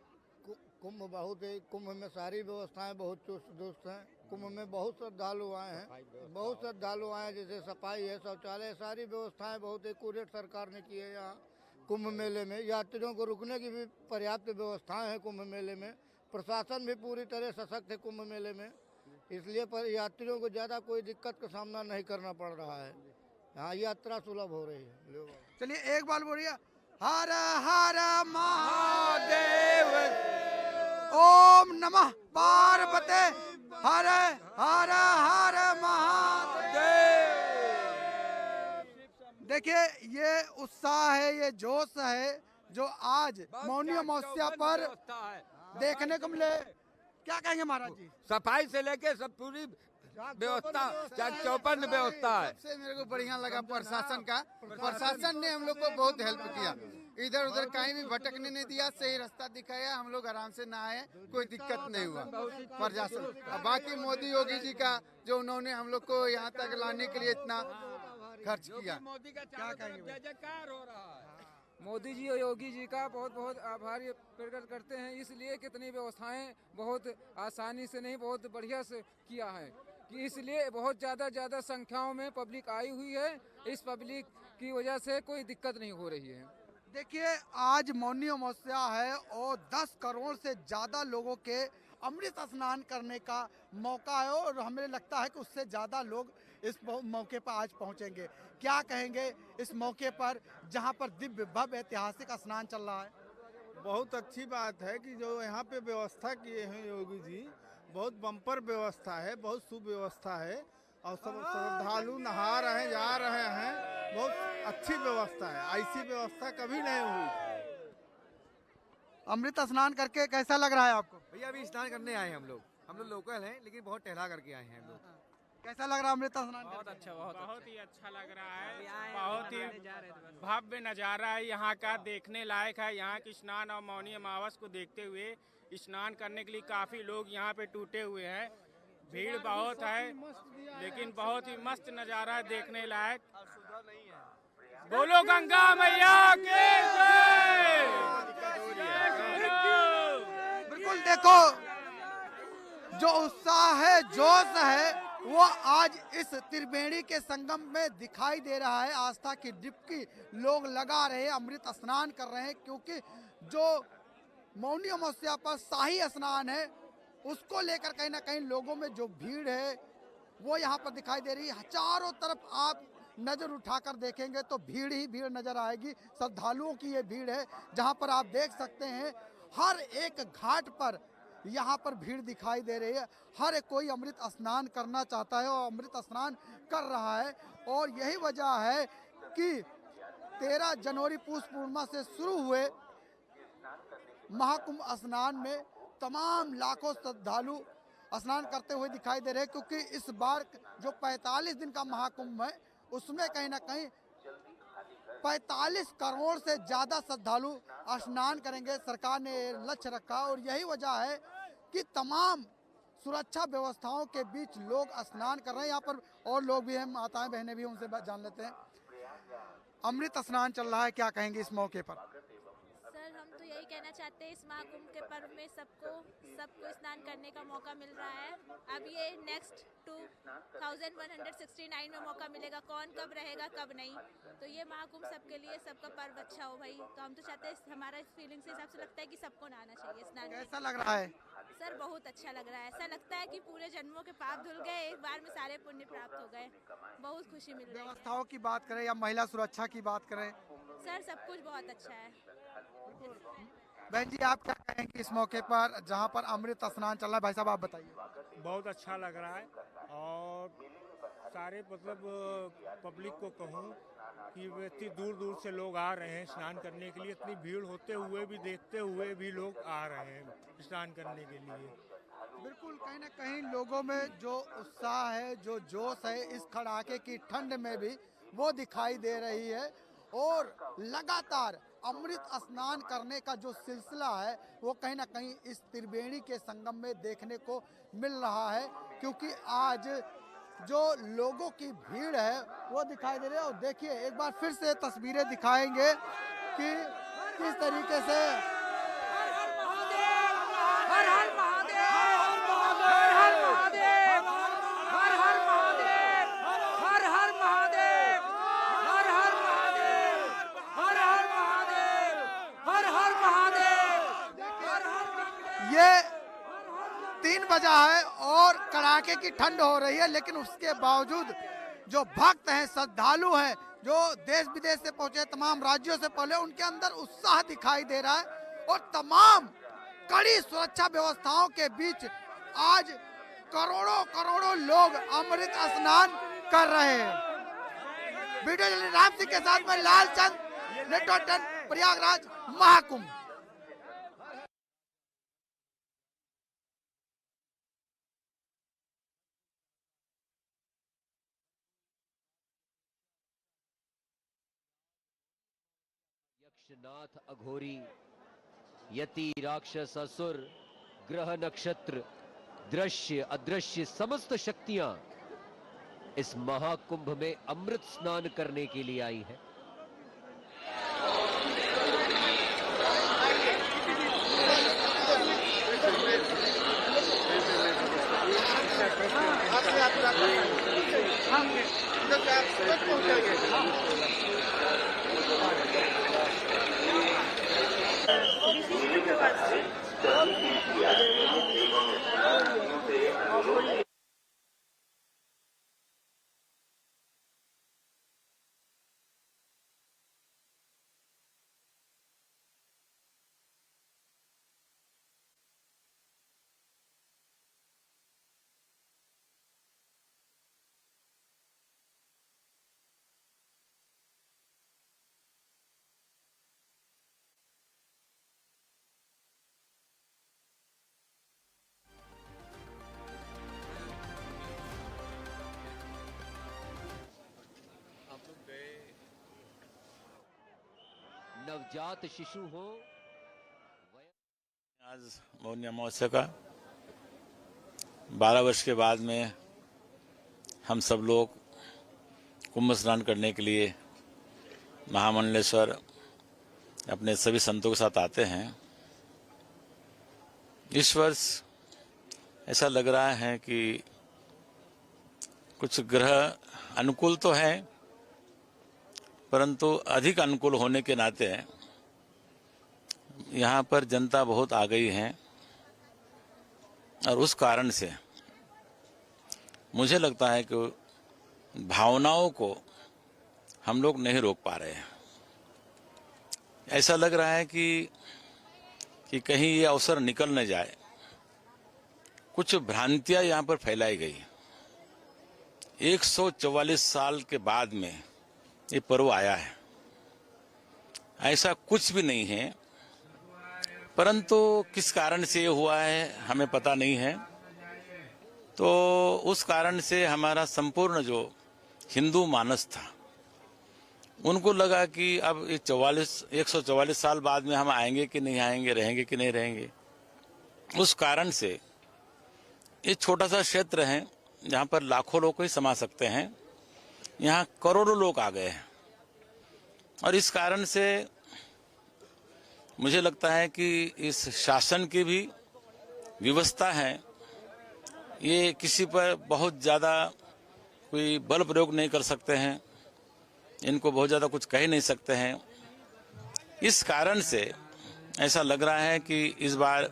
कुंभ बहुत ही, कुंभ में सारी व्यवस्थाएं बहुत चुस्त दुरुस्त हैं। कुंभ में बहुत श्रद्धालु आए हैं, बहुत श्रद्धालु आए हैं, जैसे सफाई है, शौचालय, सारी व्यवस्थाएं बहुत एक्यूरेट सरकार ने की है। यहाँ कुंभ मेले में यात्रियों को रुकने की भी पर्याप्त व्यवस्थाएं हैं। कुंभ मेले में प्रशासन भी पूरी तरह सशक्त है कुंभ मेले में, इसलिए पर यात्रियों को ज़्यादा कोई दिक्कत का सामना नहीं करना पड़ रहा है। यहाँ यात्रा सुलभ हो रही है। चलिए एक बार बोलिए, हर हर महादेव, ओम नमः पार्वते, हर हर हर महादेव। देखिए ये उत्साह है, ये जोश है जो आज मौनी अमावस्या पर देखने को मिले। क्या कहेंगे महाराज जी? सफाई से लेके सब पूरी व्यवस्था चौपन्न व्यवस्था है। सबसे मेरे को बढ़िया लगा प्रशासन का, प्रशासन ने हम लोग को बहुत हेल्प किया, इधर उधर कहीं भी भटकने नहीं दिया, सही रास्ता दिखाया, हम लोग आराम से नहाए, कोई दिक्कत नहीं हुआ प्रशासन। बाकी मोदी योगी जी का जो उन्होंने हम लोग को यहाँ तक लाने के लिए इतना खर्च किया, मोदी का क्या कहेंगे? जयकार हो रहा है। मोदी जी और योगी जी का बहुत बहुत आभार प्रकट करते हैं, इसलिए कितनी व्यवस्थाएं बहुत आसानी से नहीं, बहुत बढ़िया से किया है कि इसलिए बहुत ज़्यादा संख्याओं में पब्लिक आई हुई है। इस पब्लिक की वजह से कोई दिक्कत नहीं हो रही है। देखिए आज मौनी अमावस्या है और 10 करोड़ से ज़्यादा लोगों के अमृत स्नान करने का मौका है और हमें लगता है कि उससे ज़्यादा लोग इस मौके पर आज पहुंचेंगे। क्या कहेंगे इस मौके पर जहां पर दिव्य भव्य ऐतिहासिक स्नान चल रहा है? बहुत अच्छी बात है कि जो यहाँ पे व्यवस्था किए हैं योगी जी, बहुत बम्पर व्यवस्था है, बहुत सुव्यवस्था है और सब श्रद्धालु नहा रहे हैं, जा रहे हैं, बहुत अच्छी व्यवस्था है, ऐसी व्यवस्था कभी नहीं हुई। अमृत स्नान करके कैसा लग रहा है आपको? भैया अभी स्नान करने आए हैं हम लोग लोकल हैं लेकिन बहुत टहला करके आए हैं हम लोग। कैसा लग रहा है अमृत स्नान? बहुत अच्छा, बहुत ही अच्छा लग रहा है, बहुत ही भव्य नज़ारा है यहाँ का, देखने लायक है। यहाँ की स्नान और मौनी अमावस को देखते हुए स्नान करने के लिए काफ़ी लोग यहाँ पे टूटे हुए हैं, भीड़ बहुत है, लेकिन बहुत ही मस्त नज़ारा है, देखने लायक। बोलो गंगा मैया की जय। बिल्कुल, देखो जो उत्साह है, जोश है, वो आज इस त्रिवेणी के संगम में दिखाई दे रहा है। आस्था की डुबकी लोग लगा रहे हैं, अमृत स्नान कर रहे हैं, क्योंकि जो मौनी अमावस्या पर शाही स्नान है उसको लेकर कहीं ना कहीं लोगों में जो भीड़ है वो यहाँ पर दिखाई दे रही है। चारों तरफ आप नजर उठाकर देखेंगे तो भीड़ ही भीड़ नजर आएगी। श्रद्धालुओं की ये भीड़ है, जहाँ पर आप देख सकते हैं हर एक घाट पर यहाँ पर भीड़ दिखाई दे रही है। हर एक कोई अमृत स्नान करना चाहता है और अमृत स्नान कर रहा है और यही वजह है कि 13 जनवरी पुष पूर्णिमा से शुरू हुए महाकुंभ स्नान में तमाम लाखों श्रद्धालु स्नान करते हुए दिखाई दे रहे हैं, क्योंकि इस बार जो 45 दिन का महाकुंभ है उसमें कहीं ना कहीं 45 करोड़ से ज़्यादा श्रद्धालु स्नान करेंगे। सरकार ने लक्ष्य रखा और यही वजह है कि तमाम सुरक्षा व्यवस्थाओं के बीच लोग स्नान कर रहे हैं। यहाँ पर और लोग भी हैं, माताएं बहनें भी, उनसे जान लेते हैं। अमृत स्नान चल रहा है, क्या कहेंगे इस मौके पर? सर हम तो यही यही कहना चाहते हैं, इस महाकुंभ के पर्व में सबको स्नान करने का मौका मिल रहा है। अब ये नेक्स्ट 2169 में मौका मिलेगा, कौन कब रहेगा कब नहीं। तो ये महाकुंभ सबके लिए, सबका पर्व अच्छा हो भाई। तो हम तो चाहते हैं, हमारा इस फीलिंग से हिसाब से लगता है कि सबको नहाना चाहिए स्नान। कैसा लग रहा है सर? बहुत अच्छा लग रहा है। ऐसा लगता है कि पूरे जन्मों के पाप धुल गए, एक बार में सारे पुण्य प्राप्त हो गए। बहुत खुशी मिल रही है। व्यवस्थाओं की बात करें या महिला सुरक्षा की बात करें? सर सब कुछ बहुत अच्छा है। बहन जी, आप क्या कहेंगे इस मौके पर जहां पर अमृत स्नान चल रहा है? भाई साहब आप बताइए। बहुत अच्छा लग रहा है और सारे मतलब पब्लिक को कहूँ कि इतनी दूर दूर से लोग आ रहे हैं स्नान करने के लिए। इतनी भीड़ होते हुए भी, देखते हुए भी लोग आ रहे हैं स्नान करने के लिए। बिल्कुल, कहीं ना कहीं लोगों में जो उत्साह है, जो जोश है, इस कड़ाके की ठंड में भी वो दिखाई दे रही है। और लगातार अमृत स्नान करने का जो सिलसिला है वो कहीं ना कहीं इस त्रिवेणी के संगम में देखने को मिल रहा है, क्योंकि आज जो लोगों की भीड़ है वो दिखाई दे रही है। और देखिए, एक बार फिर से तस्वीरें दिखाएंगे कि किस तरीके से ये 3 बजा है और कड़ाके की ठंड हो रही है, लेकिन उसके बावजूद जो भक्त हैं, श्रद्धालु हैं, जो देश विदेश से पहुंचे, तमाम राज्यों से पहले, उनके अंदर उत्साह दिखाई दे रहा है। और तमाम कड़ी सुरक्षा व्यवस्थाओं के बीच आज करोड़ों लोग अमृत स्नान कर रहे हैं। वीडियो जर्नलिस्ट राम सिंह के साथ में लालचंद, नेटवर्क 10, प्रयागराज महाकुंभ। यक्षनाथ अघोरी, यति राक्षस असुर, ग्रह नक्षत्र, दृश्य अदृश्य समस्त शक्तियां इस महाकुंभ में अमृत स्नान करने के लिए आई है। नवजात शिशु हो। आज मौनी अमावस्या का 12 वर्ष के बाद में हम सब लोग कुंभ स्नान करने के लिए महामंडलेश्वर अपने सभी संतों के साथ आते हैं। इस वर्ष ऐसा लग रहा है कि कुछ ग्रह अनुकूल तो हैं, परंतु अधिक अनुकूल होने के नाते यहाँ पर जनता बहुत आ गई है और उस कारण से मुझे लगता है कि भावनाओं को हम लोग नहीं रोक पा रहे हैं। ऐसा लग रहा है कि कहीं ये अवसर निकल न जाए। कुछ भ्रांतियां यहाँ पर फैलाई गई। 144 साल के बाद में ये पर्व आया है, ऐसा कुछ भी नहीं है, परंतु किस कारण से ये हुआ है हमें पता नहीं है। तो उस कारण से हमारा संपूर्ण जो हिंदू मानस था, उनको लगा कि अब ये 144 साल बाद में हम आएंगे कि नहीं आएंगे, रहेंगे कि नहीं रहेंगे। उस कारण से ये छोटा सा क्षेत्र है जहाँ पर लाखों लोग ही समा सकते हैं, यहाँ करोड़ों लोग आ गए हैं। और इस कारण से मुझे लगता है कि इस शासन की भी व्यवस्था है, ये किसी पर बहुत ज़्यादा कोई बल प्रयोग नहीं कर सकते हैं, इनको बहुत ज़्यादा कुछ कह नहीं सकते हैं। इस कारण से ऐसा लग रहा है कि इस बार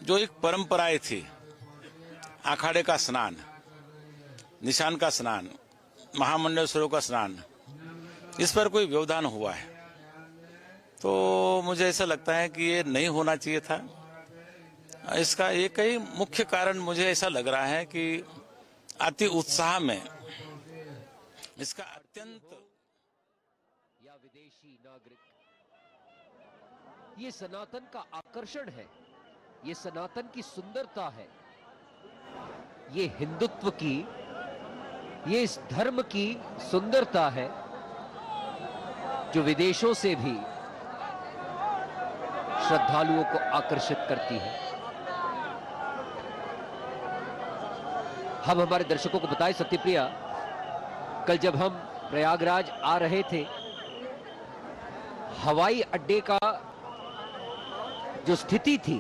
जो एक परंपराएं थी, अखाड़े का स्नान, निशान का स्नान, महामंडलेश्वरों का स्नान, इस पर कोई व्यवधान हुआ है। तो मुझे ऐसा लगता है कि ये नहीं होना चाहिए था। इसका एक ही मुख्य कारण मुझे ऐसा लग रहा है कि अति उत्साह में इसका अत्यंत या विदेशी नागरिक, ये सनातन का आकर्षण है, ये सनातन की सुंदरता है, ये हिंदुत्व की, ये इस धर्म की सुंदरता है जो विदेशों से भी श्रद्धालुओं को आकर्षित करती है। हम हमारे दर्शकों को बताएं सत्यप्रिया, कल जब हम प्रयागराज आ रहे थे, हवाई अड्डे का जो स्थिति थी,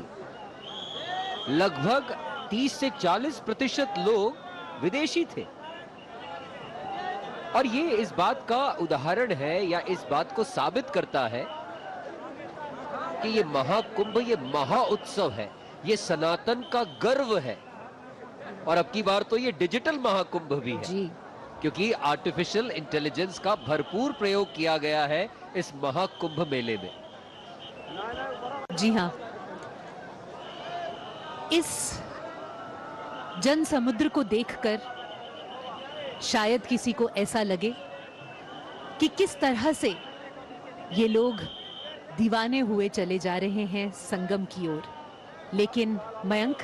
लगभग 30 से 40% लोग विदेशी थे। और ये इस बात का उदाहरण है या इस बात को साबित करता है कि ये महाकुंभ, ये महाउत्सव है, ये सनातन का गर्व है। और अब की बार तो ये डिजिटल महाकुंभ भी है जी, क्योंकि आर्टिफिशियल इंटेलिजेंस का भरपूर प्रयोग किया गया है इस महाकुंभ मेले में। जी हाँ, इस जन समुद्र को देखकर शायद किसी को ऐसा लगे कि किस तरह से ये लोग दीवाने हुए चले जा रहे हैं संगम की ओर। लेकिन मयंक,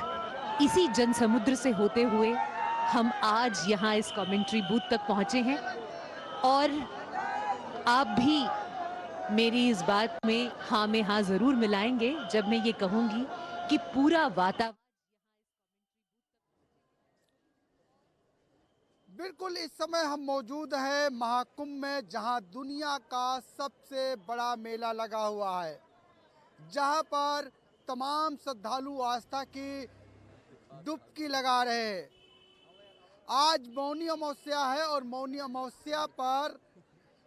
इसी जन समुद्र से होते हुए हम आज यहाँ इस कमेंट्री बूथ तक पहुंचे हैं और आप भी मेरी इस बात में हाँ में हाँ जरूर मिलाएंगे जब मैं ये कहूंगी कि पूरा वातावरण। बिल्कुल, इस समय हम मौजूद हैं महाकुंभ में, जहां दुनिया का सबसे बड़ा मेला लगा हुआ है, जहां पर तमाम श्रद्धालु आस्था की डुबकी लगा रहे हैं। आज मौनी अमावस्या है और मौनी अमावस्या पर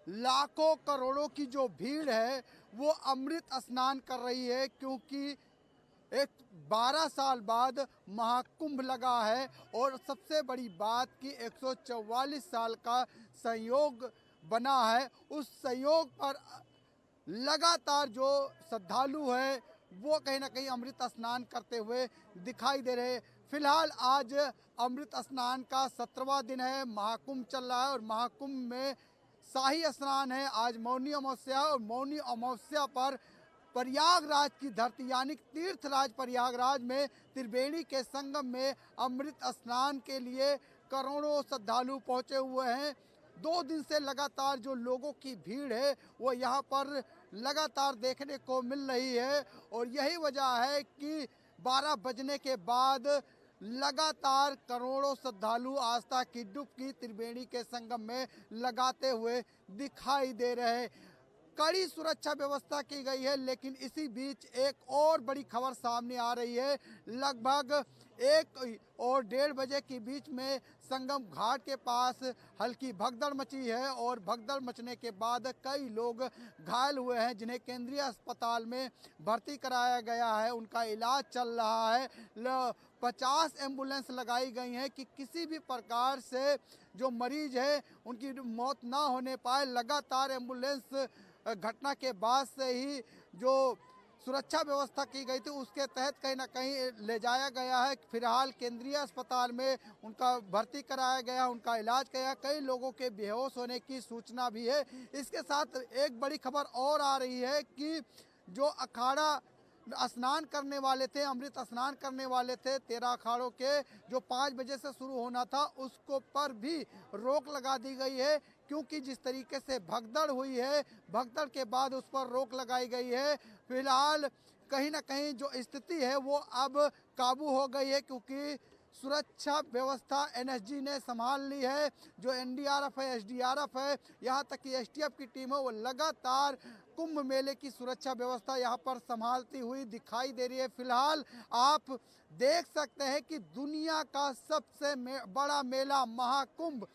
लाखों करोड़ों की जो भीड़ है वो अमृत स्नान कर रही है, क्योंकि एक 12 साल बाद महाकुंभ लगा है। और सबसे बड़ी बात कि 144 साल का संयोग बना है, उस संयोग पर लगातार जो श्रद्धालु है वो कहीं ना कहीं अमृत स्नान करते हुए दिखाई दे रहे हैं। फिलहाल आज अमृत स्नान का 17वां दिन है, महाकुंभ चल रहा है और महाकुंभ में शाही स्नान है। आज मौनी अमावस्या है और मौनी अमावस्या पर प्रयागराज की धरती यानी तीर्थराज प्रयागराज में त्रिवेणी के संगम में अमृत स्नान के लिए करोड़ों श्रद्धालु पहुंचे हुए हैं। 2 दिन से लगातार जो लोगों की भीड़ है वो यहाँ पर लगातार देखने को मिल रही है और यही वजह है कि 12 बजने के बाद लगातार करोड़ों श्रद्धालु आस्था की डुबकी त्रिवेणी के संगम में लगाते हुए दिखाई दे रहे हैं। कड़ी सुरक्षा व्यवस्था की गई है, लेकिन इसी बीच एक और बड़ी खबर सामने आ रही है। लगभग 1 और 1:30 बजे के बीच में संगम घाट के पास हल्की भगदड़ मची है और भगदड़ मचने के बाद कई लोग घायल हुए हैं, जिन्हें केंद्रीय अस्पताल में भर्ती कराया गया है, उनका इलाज चल रहा है। 50 एम्बुलेंस लगाई गई हैं कि किसी भी प्रकार से जो मरीज है उनकी मौत ना होने पाए। लगातार एम्बुलेंस घटना के बाद से ही जो सुरक्षा व्यवस्था की गई थी उसके तहत कहीं ना कहीं ले जाया गया है। फिलहाल केंद्रीय अस्पताल में उनका भर्ती कराया गया, उनका इलाज किया। कई लोगों के बेहोश होने की सूचना भी है। इसके साथ एक बड़ी खबर और आ रही है कि जो अखाड़ा स्नान करने वाले थे, अमृत स्नान करने वाले थे 13 अखाड़ों के, जो 5 बजे से शुरू होना था, उसको पर भी रोक लगा दी गई है, क्योंकि जिस तरीके से भगदड़ हुई है, भगदड़ के बाद उस पर रोक लगाई गई है। फिलहाल कहीं ना कहीं जो स्थिति है वो अब काबू हो गई है, क्योंकि सुरक्षा व्यवस्था एनएसजी ने संभाल ली है। जो एनडीआरएफ है, एसडीआरएफ है, यहाँ तक कि एसटीएफ की टीम है, वो लगातार कुंभ मेले की सुरक्षा व्यवस्था यहाँ पर संभालती हुई दिखाई दे रही है। फिलहाल आप देख सकते हैं कि दुनिया का सबसे बड़ा मेला महाकुंभ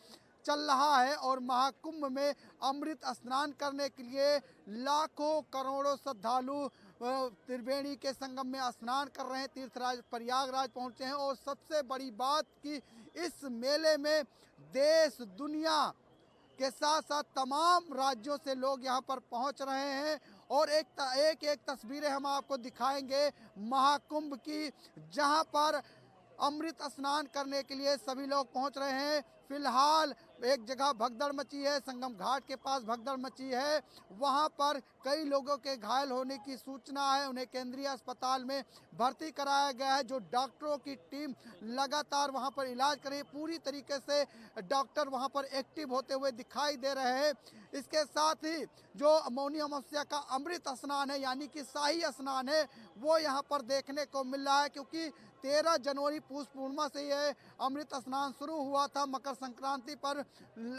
चल रहा है और महाकुंभ में अमृत स्नान करने के लिए लाखों करोड़ों श्रद्धालु त्रिवेणी के संगम में स्नान कर रहे हैं। तीर्थराज प्रयागराज पहुंचे हैं और सबसे बड़ी बात कि इस मेले में देश दुनिया के साथ साथ तमाम राज्यों से लोग यहां पर पहुंच रहे हैं और एक तस्वीरें हम आपको दिखाएंगे महाकुंभ की, जहां पर अमृत स्नान करने के लिए सभी लोग पहुंच रहे हैं। फिलहाल एक जगह भगदड़ मची है, संगम घाट के पास भगदड़ मची है, वहां पर कई लोगों के घायल होने की सूचना है। उन्हें केंद्रीय अस्पताल में भर्ती कराया गया है। जो डॉक्टरों की टीम लगातार वहां पर इलाज कर रही है, पूरी तरीके से डॉक्टर वहां पर एक्टिव होते हुए दिखाई दे रहे हैं। इसके साथ ही जो मौनी अमावस्या का अमृत स्नान है यानी कि शाही स्नान है, वो यहाँ पर देखने को मिल रहा है, क्योंकि 13 जनवरी पूष पूर्णिमा से यह अमृत स्नान शुरू हुआ था। मकर संक्रांति पर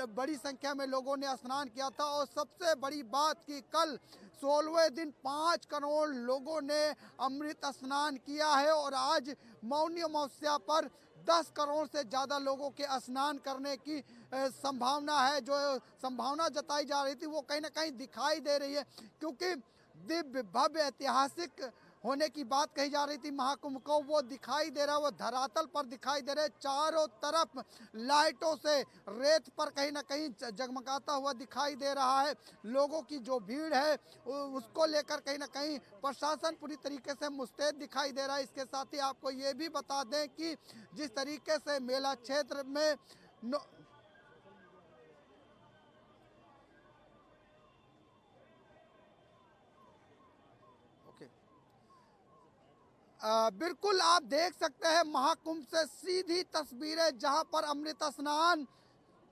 बड़ी संख्या में लोगों ने स्नान किया था और सबसे बड़ी बात कि कल 16वें दिन 5 करोड़ लोगों ने अमृत स्नान किया है और आज मौनी अमावस्या पर 10 करोड़ से ज़्यादा लोगों के स्नान करने की संभावना है। जो संभावना जताई जा रही थी वो कहीं ना कहीं दिखाई दे रही है, क्योंकि दिव्य भव्य ऐतिहासिक होने की बात कही जा रही थी महाकुंभ को, वो दिखाई दे रहा है, वो धरातल पर दिखाई दे रहा है। चारों तरफ लाइटों से रेत पर कहीं ना कहीं जगमगाता हुआ दिखाई दे रहा है। लोगों की जो भीड़ है उसको लेकर कहीं ना कहीं प्रशासन पूरी तरीके से मुस्तैद दिखाई दे रहा है। इसके साथ ही आपको ये भी बता दें कि जिस तरीके से मेला क्षेत्र में बिल्कुल आप देख सकते हैं महाकुंभ से सीधी तस्वीरें, जहां पर अमृत स्नान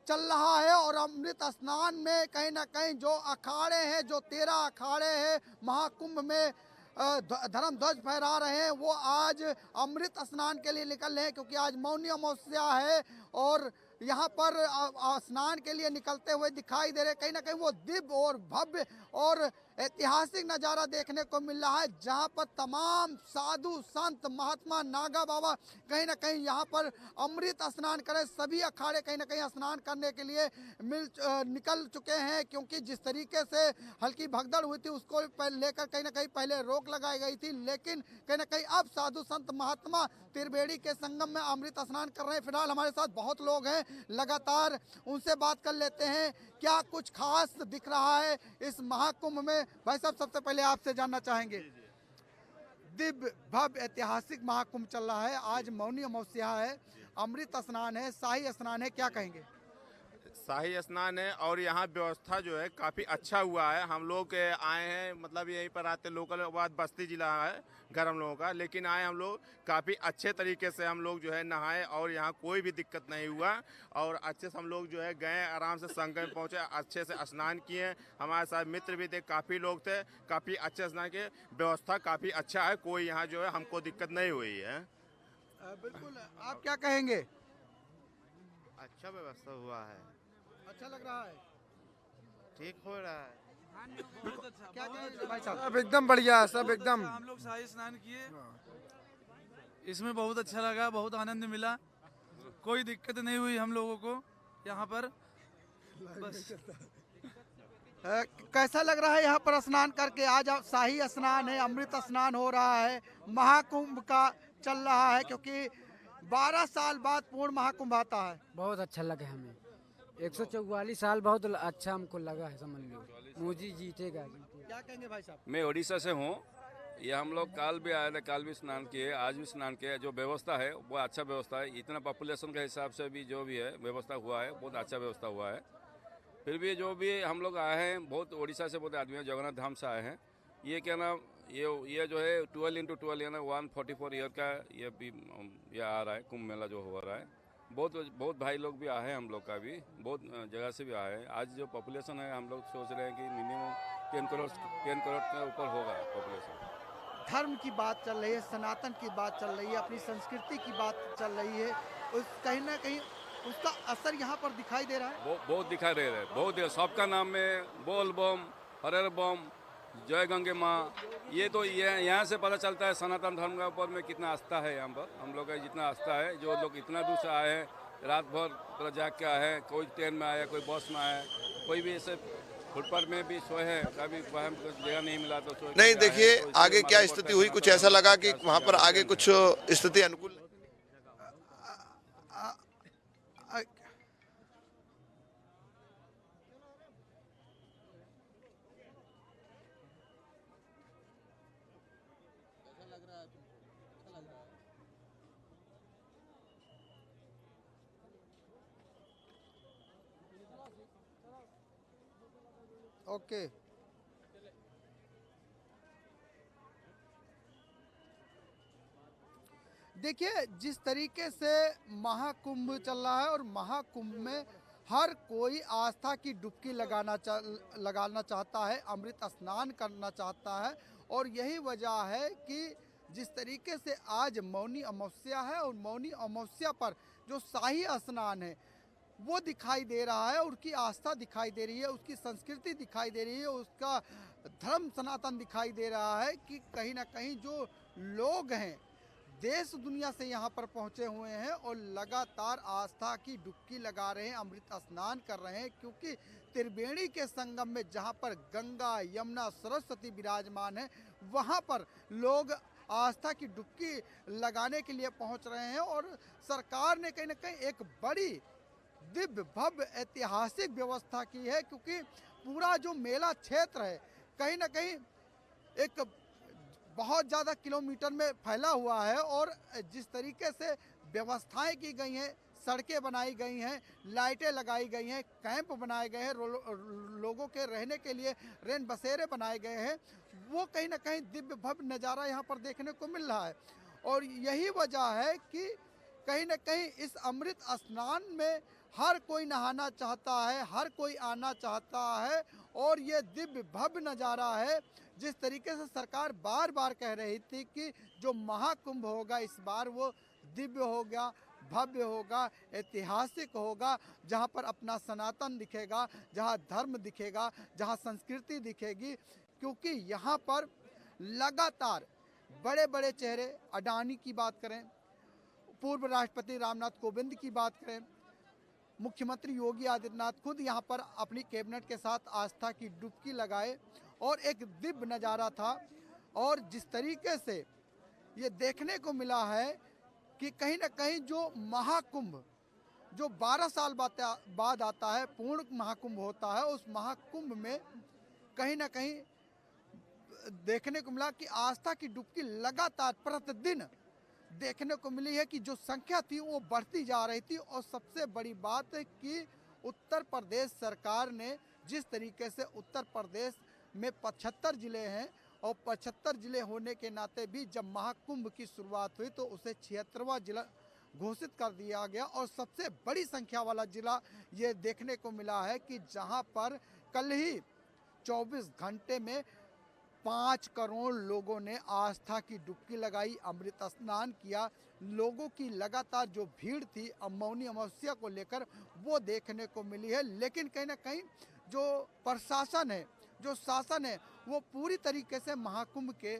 चल रहा है और अमृत स्नान में कहीं ना कहीं जो अखाड़े हैं, जो 13 अखाड़े हैं महाकुंभ में धर्म ध्वज फहरा रहे हैं, वो आज अमृत स्नान के लिए निकल रहे हैं, क्योंकि आज मौनी अमावस्या है और यहाँ पर स्नान के लिए निकलते हुए दिखाई दे रहे। कहीं ना कहीं वो दिव्य और भव्य और ऐतिहासिक नज़ारा देखने को मिल रहा है, जहाँ पर तमाम साधु संत महात्मा नागा बाबा कहीं ना कहीं यहाँ पर अमृत स्नान करें। सभी अखाड़े कहीं ना कहीं स्नान करने के लिए निकल चुके हैं, क्योंकि जिस तरीके से हल्की भगदड़ हुई थी उसको लेकर कहीं ना कहीं पहले रोक लगाई गई थी, लेकिन कहीं ना कहीं अब साधु संत महात्मा त्रिवेणी के संगम में अमृत स्नान कर रहे हैं। फिलहाल हमारे साथ बहुत लोग हैं, लगातार उनसे बात कर लेते हैं क्या कुछ खास दिख रहा है इस महाकुंभ में। भाई साहब, सबसे पहले आपसे जानना चाहेंगे, दिव्य भव्य ऐतिहासिक महाकुंभ चल रहा है, आज मौनी अमावस्या है, अमृत स्नान है, शाही स्नान है, क्या कहेंगे? शाही स्नान है और यहाँ व्यवस्था जो है काफ़ी अच्छा हुआ है। हम लोग आए हैं, मतलब यहीं पर आते लोकल बाद बस्ती जिला है घर हम लोगों का, लेकिन आए हम लोग काफ़ी अच्छे तरीके से हम लोग जो है नहाए और यहाँ कोई भी दिक्कत नहीं हुआ और अच्छे से हम लोग जो है गए, आराम से संगम पहुँचे, अच्छे से स्नान किए। हमारे साथ मित्र भी थे, काफ़ी लोग थे, काफ़ी अच्छे स्नान के, व्यवस्था काफ़ी अच्छा है, कोई यहाँ जो है हमको दिक्कत नहीं हुई है। बिल्कुल, आप क्या कहेंगे? अच्छा व्यवस्था हुआ है, अच्छा लग रहा है, ठीक हो रहा है। क्या कहेंगे भाई साहब? सब एकदम बढ़िया, सब एकदम। हम लोग शाही स्नान किए, इसमें बहुत अच्छा लगा, बहुत आनंद मिला, कोई दिक्कत नहीं हुई हम लोगों को यहाँ पर। बस कैसा लग रहा है यहाँ पर स्नान करके? आज शाही स्नान है, अमृत स्नान हो रहा है, महाकुंभ का चल रहा है, क्योंकि 12 साल बाद पूर्ण महाकुंभ आता है। बहुत अच्छा लगा हमें, 144 साल बहुत अच्छा हमको लगा है, समझ लो मोदी जीतेगा। क्या कहेंगे भाई साहब? मैं उड़ीसा से हूँ, ये हम लोग काल भी आए थे, काल भी स्नान किए, आज भी स्नान किए। जो व्यवस्था है वो अच्छा व्यवस्था है, इतना पॉपुलेशन के हिसाब से भी जो भी है व्यवस्था हुआ है, बहुत अच्छा व्यवस्था हुआ है। फिर भी जो भी हम लोग आए हैं, बहुत उड़ीसा से बहुत आदमी हैं, जगन्नाथ धाम से आए हैं। ये क्या नाम, ये जो है 12x12 यानी 144 ईयर का ये आ रहा है कुंभ मेला जो हो रहा है। बहुत भाई लोग भी आए हैं, हम लोग का भी बहुत जगह से भी आए हैं। आज जो पॉपुलेशन है हम लोग सोच रहे हैं कि मिनिमम 10 करोड़ के ऊपर होगा पॉपुलेशन। धर्म की बात चल रही है, सनातन की बात चल रही है, अपनी संस्कृति की बात चल रही है, उस कहीं ना कहीं उसका असर यहाँ पर दिखाई दे रहा है। बहुत दिखाई दे रहा है, बहुत सबका नाम में बोल बम, हरे बम, जय गंगे माँ, ये तो यहाँ से पता चलता है सनातन धर्म के ऊपर में कितना आस्था है। यहाँ पर हम लोग का जितना आस्था है, जो लोग इतना दूर से आए हैं, रात भर पूरा जाग के आए हैं, कोई ट्रेन में आया, कोई बस में आया, कोई भी ऐसे फुटपाथ में भी सोए हैं, कभी जगह नहीं मिला तो सोए। नहीं, देखिए आगे क्या स्थिति हुई, कुछ ऐसा लगा कि वहाँ पर आगे कुछ स्थिति अनुकूल। ओके, देखिए जिस तरीके से महाकुंभ चल रहा है और महाकुंभ में हर कोई आस्था की डुबकी लगाना चाहता है, अमृत स्नान करना चाहता है। और यही वजह है कि जिस तरीके से आज मौनी अमावस्या है और मौनी अमावस्या पर जो शाही स्नान है वो दिखाई दे रहा है, उसकी आस्था दिखाई दे रही है, उसकी संस्कृति दिखाई दे रही है, उसका धर्म सनातन दिखाई दे रहा है कि कहीं ना कहीं जो लोग हैं देश दुनिया से यहाँ पर पहुँचे हुए हैं और लगातार आस्था की डुबकी लगा रहे हैं, अमृत स्नान कर रहे हैं। क्योंकि त्रिवेणी के संगम में जहाँ पर गंगा यमुना सरस्वती विराजमान है, वहाँ पर लोग आस्था की डुबकी लगाने के लिए पहुँच रहे हैं। और सरकार ने कहीं ना कहीं एक बड़ी दिव्य भव्य ऐतिहासिक व्यवस्था की है, क्योंकि पूरा जो मेला क्षेत्र है कहीं ना कहीं एक बहुत ज़्यादा किलोमीटर में फैला हुआ है। और जिस तरीके से व्यवस्थाएं की गई हैं, सड़कें बनाई गई हैं, लाइटें लगाई गई हैं, कैंप बनाए गए हैं, लोगों के रहने के लिए रेन बसेरे बनाए गए हैं, वो कहीं ना कहीं दिव्य भव्य नज़ारा यहाँ पर देखने को मिल रहा है। और यही वजह है कि कहीं ना कहीं इस अमृत स्नान में हर कोई नहाना चाहता है, हर कोई आना चाहता है। और ये दिव्य भव्य नज़ारा है। जिस तरीके से सरकार बार बार कह रही थी कि जो महाकुंभ होगा इस बार वो दिव्य होगा, भव्य होगा, ऐतिहासिक होगा, जहाँ पर अपना सनातन दिखेगा, जहाँ धर्म दिखेगा, जहाँ संस्कृति दिखेगी। क्योंकि यहाँ पर लगातार बड़े बड़े चेहरे, अडानी की बात करें, पूर्व राष्ट्रपति रामनाथ कोविंद की बात करें, मुख्यमंत्री योगी आदित्यनाथ खुद यहाँ पर अपनी कैबिनेट के साथ आस्था की डुबकी लगाए और एक दिव्य नज़ारा था। और जिस तरीके से ये देखने को मिला है कि कहीं ना कहीं जो महाकुंभ जो 12 साल बाद आता है, पूर्ण महाकुंभ होता है, उस महाकुंभ में कहीं ना कहीं देखने को मिला कि आस्था की डुबकी लगातार प्रतिदिन देखने को मिली है कि जो संख्या थी वो बढ़ती जा रही थी। और सबसे बड़ी बात है कि उत्तर प्रदेश सरकार ने जिस तरीके से उत्तर प्रदेश में 75 जिले हैं और 75 जिले होने के नाते भी जब महाकुंभ की शुरुआत हुई तो उसे 76वां जिला घोषित कर दिया गया। और सबसे बड़ी संख्या वाला जिला ये देखने को मिला है कि जहां पर कल ही 24 घंटे में 5 करोड़ लोगों ने आस्था की डुबकी लगाई, अमृत स्नान किया। लोगों की लगातार जो भीड़ थी मौनी अमावस्या को लेकर वो देखने को मिली है। लेकिन कहीं ना कहीं जो प्रशासन है, जो शासन है, वो पूरी तरीके से महाकुंभ के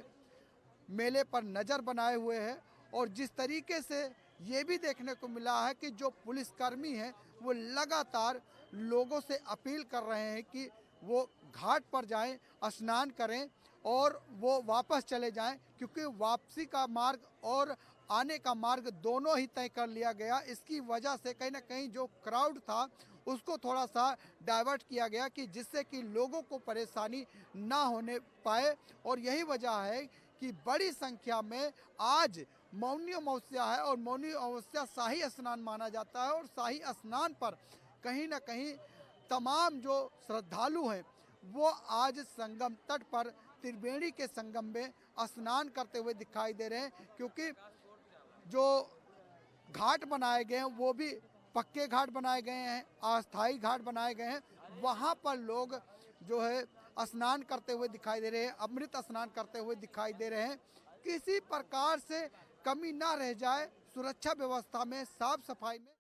मेले पर नज़र बनाए हुए है। और जिस तरीके से ये भी देखने को मिला है कि जो पुलिसकर्मी हैं वो लगातार लोगों से अपील कर रहे हैं कि वो घाट पर जाएं, स्नान करें और वो वापस चले जाएं, क्योंकि वापसी का मार्ग और आने का मार्ग दोनों ही तय कर लिया गया। इसकी वजह से कहीं ना कहीं जो क्राउड था उसको थोड़ा सा डाइवर्ट किया गया कि जिससे कि लोगों को परेशानी ना होने पाए। और यही वजह है कि बड़ी संख्या में आज मौनी अमावस्या है और मौनी अमावस्या शाही स्नान माना जाता है। और शाही स्नान पर कहीं ना कहीं तमाम जो श्रद्धालु हैं वो आज संगम तट पर त्रिवेणी के संगम में स्नान करते हुए दिखाई दे रहे हैं, क्योंकि जो घाट बनाए गए हैं वो भी पक्के घाट बनाए गए हैं, अस्थायी घाट बनाए गए हैं। वहाँ पर लोग जो है स्नान करते हुए दिखाई दे रहे हैं, अमृत स्नान करते हुए दिखाई दे रहे हैं। किसी प्रकार से कमी ना रह जाए सुरक्षा व्यवस्था में, साफ सफाई में।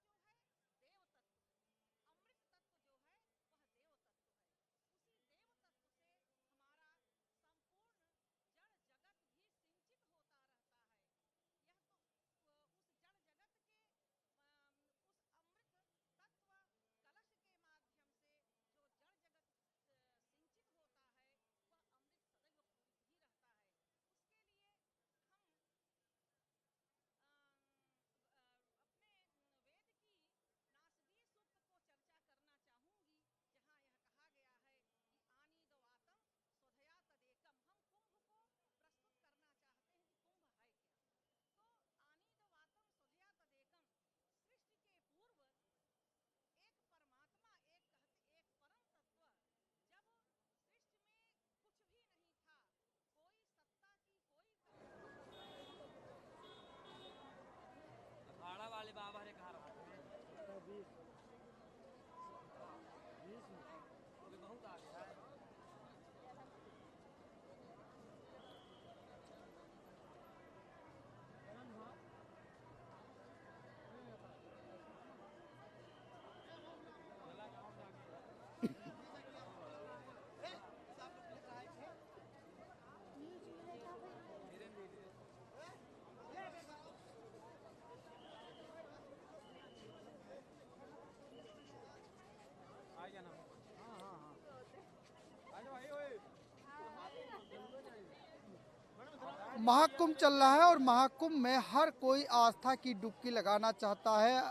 महाकुंभ चल रहा है और महाकुंभ में हर कोई आस्था की डुबकी लगाना चाहता है,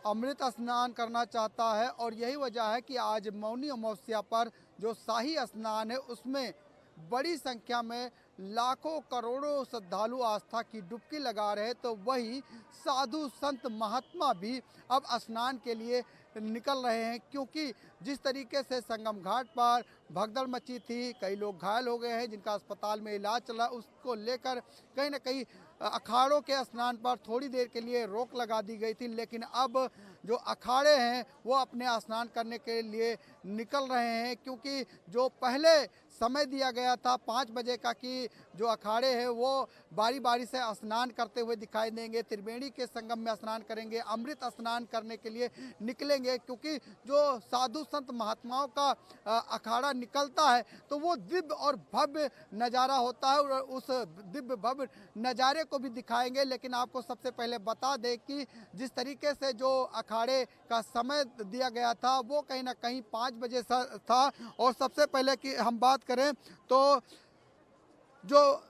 अमृत स्नान करना चाहता है और यही वजह है कि आज मौनी अमावस्या पर जो शाही स्नान है उसमें बड़ी संख्या में लाखों करोड़ों श्रद्धालु आस्था की डुबकी लगा रहे। तो वही साधु संत महात्मा भी अब स्नान के लिए निकल रहे हैं, क्योंकि जिस तरीके से संगम घाट पर भगदड़ मची थी, कई लोग घायल हो गए हैं जिनका अस्पताल में इलाज चला, उसको लेकर कहीं ना कहीं अखाड़ों के स्नान पर थोड़ी देर के लिए रोक लगा दी गई थी। लेकिन अब जो अखाड़े हैं वो अपने स्नान करने के लिए निकल रहे हैं, क्योंकि जो पहले समय दिया गया था 5 बजे का कि जो अखाड़े हैं वो बारी बारी से स्नान करते हुए दिखाई देंगे, त्रिवेणी के संगम में स्नान करेंगे, अमृत स्नान करने के लिए निकलेंगे। क्योंकि जो साधु संत महात्माओं का अखाड़ा निकलता है तो वो दिव्य और भव्य नज़ारा होता है और उस दिव्य भव्य नज़ारे को भी दिखाएंगे। लेकिन आपको सबसे पहले बता दें कि जिस तरीके से जो अखाड़े का समय दिया गया था वो कहीं ना कहीं 5 बजे था और सबसे पहले कि हम बात करें तो जो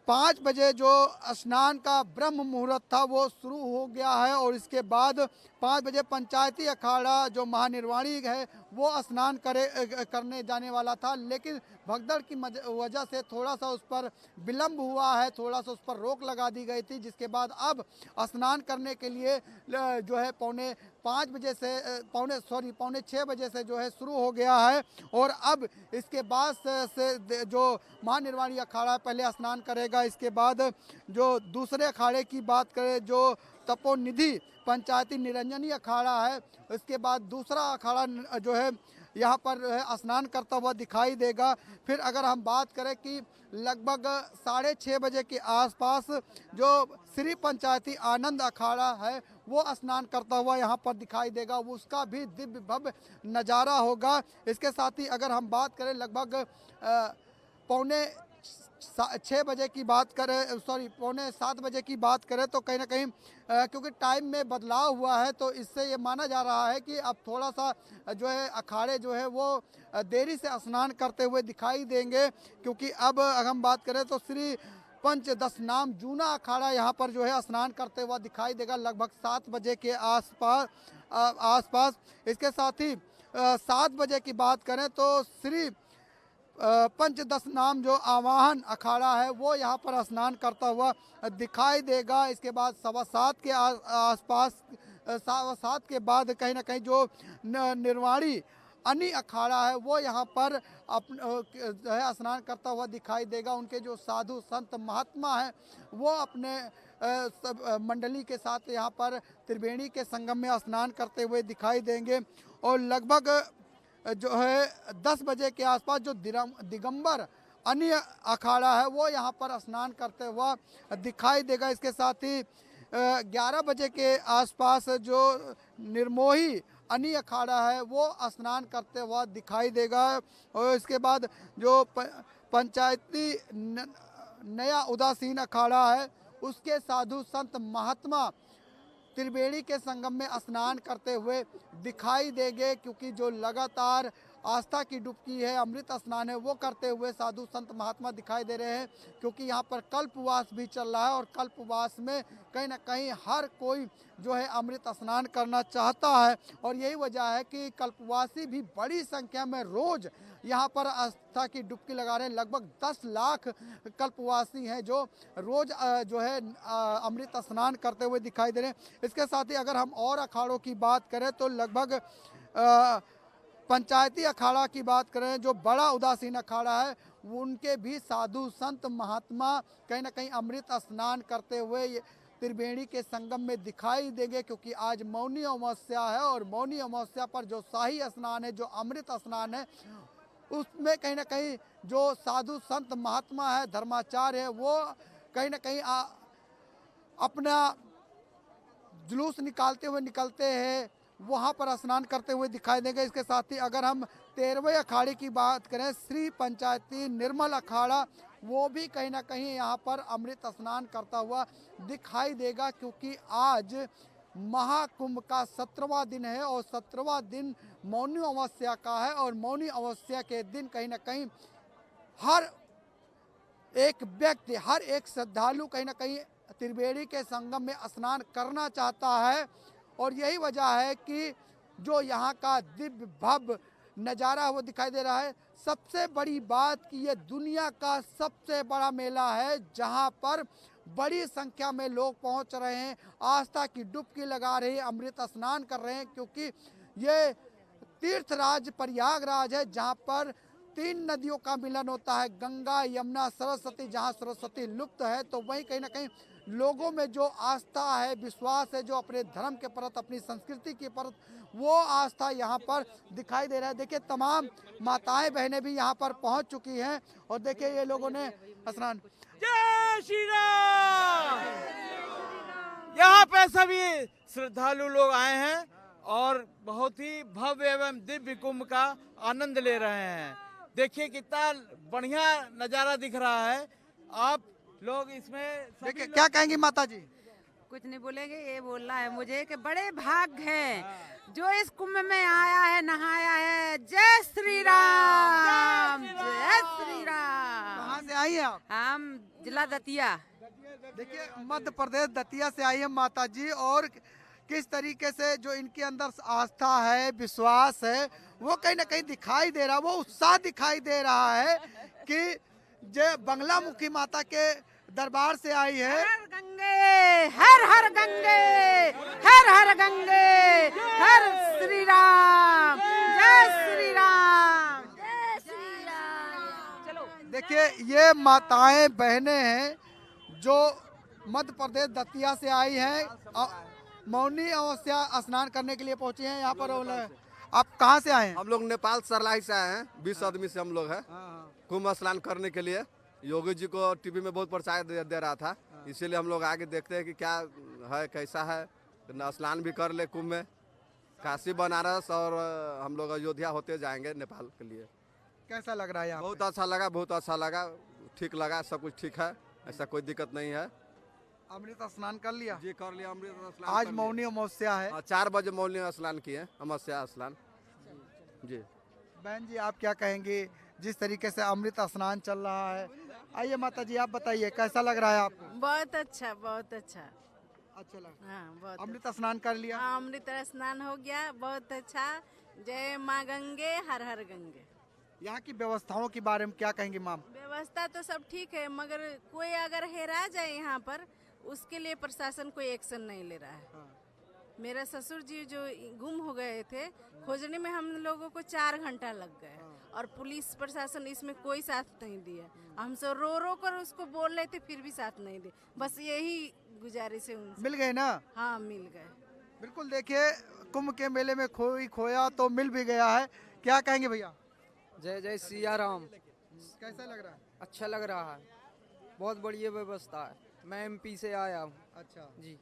5 बजे जो स्नान का ब्रह्म मुहूर्त था वो शुरू हो गया है और इसके बाद 5 बजे पंचायती अखाड़ा जो महानिर्वाणी है वो स्नान करने जाने वाला था। लेकिन भगदड़ की वजह से थोड़ा सा उस पर विलम्ब हुआ है, थोड़ा सा उस पर रोक लगा दी गई थी, जिसके बाद अब स्नान करने के लिए जो है पौने 6 बजे से जो है शुरू हो गया है। और अब इसके बाद से जो महानिर्वाणी अखाड़ा पहले स्नान करेगा, इसके बाद जो दूसरे अखाड़े की बात करें जो तपोनिधि पंचायती निरंजनी अखाड़ा है, इसके बाद दूसरा अखाड़ा जो है यहाँ पर स्नान करता हुआ दिखाई देगा। फिर अगर हम बात करें कि लगभग 6:30 बजे के आसपास जो श्री पंचायती आनंद अखाड़ा है वो स्नान करता हुआ यहाँ पर दिखाई देगा, उसका भी दिव्य भव्य नज़ारा होगा। इसके साथ ही अगर हम बात करें लगभग पौने 7 बजे की बात करें तो कहीं ना कहीं क्योंकि टाइम में बदलाव हुआ है तो इससे ये माना जा रहा है कि अब थोड़ा सा जो है अखाड़े जो है वो देरी से स्नान करते हुए दिखाई देंगे। क्योंकि अब अगर हम बात करें तो श्री पंचदश नाम जूना अखाड़ा यहाँ पर जो है स्नान करते हुआ दिखाई देगा लगभग 7 बजे के आसपास। इसके साथ ही 7 बजे की बात करें तो श्री पंचदश नाम जो आवाहन अखाड़ा है वो यहाँ पर स्नान करता हुआ दिखाई देगा। इसके बाद 7:15 के आसपास 7:15 के बाद कहीं ना कहीं जो निर्वाणी अनि अखाड़ा है वो यहाँ पर स्नान करता हुआ दिखाई देगा। उनके जो साधु संत महात्मा हैं वो अपने मंडली के साथ यहाँ पर त्रिवेणी के संगम में स्नान करते हुए दिखाई देंगे। और लगभग जो है 10 बजे के आसपास जो दिगंबर अन्य अखाड़ा है वो यहाँ पर स्नान करते हुआ दिखाई देगा। इसके साथ ही 11 बजे के आसपास जो निर्मोही अन्य अखाड़ा है वो स्नान करते हुआ दिखाई देगा। और इसके बाद जो पंचायती नया उदासीन अखाड़ा है उसके साधु संत महात्मा त्रिवेणी के संगम में स्नान करते हुए दिखाई देंगे। क्योंकि जो लगातार आस्था की डुबकी है, अमृत स्नान है, वो करते हुए साधु संत महात्मा दिखाई दे रहे हैं। क्योंकि यहाँ पर कल्पवास भी चल रहा है और कल्पवास में कहीं ना कहीं हर कोई जो है अमृत स्नान करना चाहता है। और यही वजह है कि कल्पवासी भी बड़ी संख्या में रोज यहाँ पर आस्था की डुबकी लगा रहे हैं। लगभग 10 लाख कल्पवासी हैं जो रोज जो है अमृत स्नान करते हुए दिखाई दे रहे हैं। इसके साथ ही अगर हम और अखाड़ों की बात करें तो लगभग पंचायती अखाड़ा की बात करें जो बड़ा उदासीन अखाड़ा है उनके भी साधु संत महात्मा कहीं ना कहीं अमृत स्नान करते हुए त्रिवेणी के संगम में दिखाई देंगे। क्योंकि आज मौनी अमावस्या है और मौनी अमावस्या पर जो शाही स्नान है, जो अमृत स्नान है, उसमें कहीं ना कहीं जो साधु संत महात्मा है, धर्माचार्य है, वो कहीं ना कहीं अपना जुलूस निकलते हैं, वहाँ पर स्नान करते हुए दिखाई देंगे। इसके साथ ही अगर हम 13वें अखाड़े की बात करें श्री पंचायती निर्मल अखाड़ा, वो भी कहीं ना कहीं यहाँ पर अमृत स्नान करता हुआ दिखाई देगा। क्योंकि आज महाकुंभ का 17वां दिन है और 17वां दिन मौनी अमावस्या का है और मौनी अमावस्या के दिन कहीं ना कहीं हर एक व्यक्ति, हर एक श्रद्धालु कहीं ना कहीं त्रिवेणी के संगम में स्नान करना चाहता है। और यही वजह है कि जो यहाँ का दिव्य भव्य नज़ारा वो दिखाई दे रहा है। सबसे बड़ी बात कि ये दुनिया का सबसे बड़ा मेला है, जहाँ पर बड़ी संख्या में लोग पहुँच रहे हैं, आस्था की डुबकी लगा रहे हैं, अमृत स्नान कर रहे हैं, क्योंकि ये तीर्थराज प्रयागराज है, जहाँ पर 3 नदियों का मिलन होता है, गंगा, यमुना, सरस्वती। जहाँ सरस्वती लुप्त है, तो वहीं कहीं ना कहीं लोगों में जो आस्था है, विश्वास है, जो अपने धर्म के प्रति, अपनी संस्कृति के प्रति, वो आस्था यहाँ पर दिखाई दे रहा है। देखिए तमाम माताएं बहनें भी यहाँ पर पहुँच चुकी हैं और देखिए ये लोगों ने स्नान। जय श्री राम। यहाँ पे सभी श्रद्धालु लोग आए हैं और बहुत ही भव्य एवं दिव्य कुंभ का आनंद ले रहे हैं। देखिए कितना बढ़िया नज़ारा दिख रहा है। आप लोग इसमें देखिए क्या कहेंगी माता जी? कुछ नहीं बोलेंगे, ये बोलना है मुझे कि बड़े भाग्य हैं जो इस कुंभ में आया है, नहाया है। जय श्री राम, जय श्री राम। कहाँ से आई हैं आप? हम जिला दतिया। देखिए मध्य प्रदेश दतिया से आई है माता जी, और किस तरीके से जो इनके अंदर आस्था है, विश्वास है, वो कहीं ना कहीं दिखाई दे रहा है। वो उत्साह दिखाई दे रहा है कि जो बंगला मुखी माता के दरबार से आई है। हर गंगे, हर हर गंगे, हर हर गंगे, हर श्री राम, जय श्री राम, जय श्री राम। चलो देखिए ये माताएं बहनें हैं जो मध्य प्रदेश दतिया से आई हैं, मौनी अमावस्या स्नान करने के लिए पहुंची हैं यहाँ पर। आप कहाँ से आए हैं? हम लोग नेपाल सरलाई से आए हैं, 20 आदमी से हम लोग हैं कुंभ स्नान करने के लिए। योगी जी को टीवी में बहुत प्रचार दे रहा था, इसीलिए हम लोग आगे देखते हैं कि क्या है, कैसा है। स्नान भी कर ले कुंभ में, काशी बनारस और हम लोग अयोध्या होते जाएंगे नेपाल के लिए। कैसा लग रहा है यहाँ? बहुत अच्छा लगा, बहुत अच्छा लगा, ठीक लगा, सब कुछ ठीक है, ऐसा कोई दिक्कत नहीं है। अमृत स्नान कर लिया? जी कर लिया अमृत स्नान। आज मौनी अमावस्या है। 4 बजे मौनी स्नान किए, अमावस्या स्नान। जी बहन जी आप क्या कहेंगे, जिस तरीके से अमृत स्नान चल रहा है? आइए माता जी आप बताइए कैसा लग रहा है आपको? बहुत अच्छा, बहुत अच्छा। अच्छा लगा? हाँ बहुत। अमृत स्नान कर लिया? हाँ अमृत स्नान हो गया, बहुत अच्छा। जय माँ गंगे, हर हर गंगे। यहाँ की व्यवस्थाओं के बारे में क्या कहेंगे मैम? व्यवस्था तो सब ठीक है, मगर कोई अगर हेरा जाए यहाँ पर, उसके लिए प्रशासन कोई एक्शन नहीं ले रहा है। मेरा ससुर जी जो गुम हो गए थे, खोजने में हम लोगों को 4 घंटा लग गए और पुलिस प्रशासन इसमें कोई साथ नहीं दिया। हम सब रो रो कर उसको बोल रहे थे, फिर भी साथ नहीं दिए। बस यही गुजारिश है उनसे। मिल गए ना? हाँ मिल गए। बिल्कुल। देखिए कुंभ के मेले में खोया तो मिल भी गया है। क्या कहेंगे भैया? जय जय सिया राम। कैसा लग रहा है? अच्छा लग रहा है, बहुत बढ़िया व्यवस्था है। मैं MP से आया हूँ। अच्छा जी।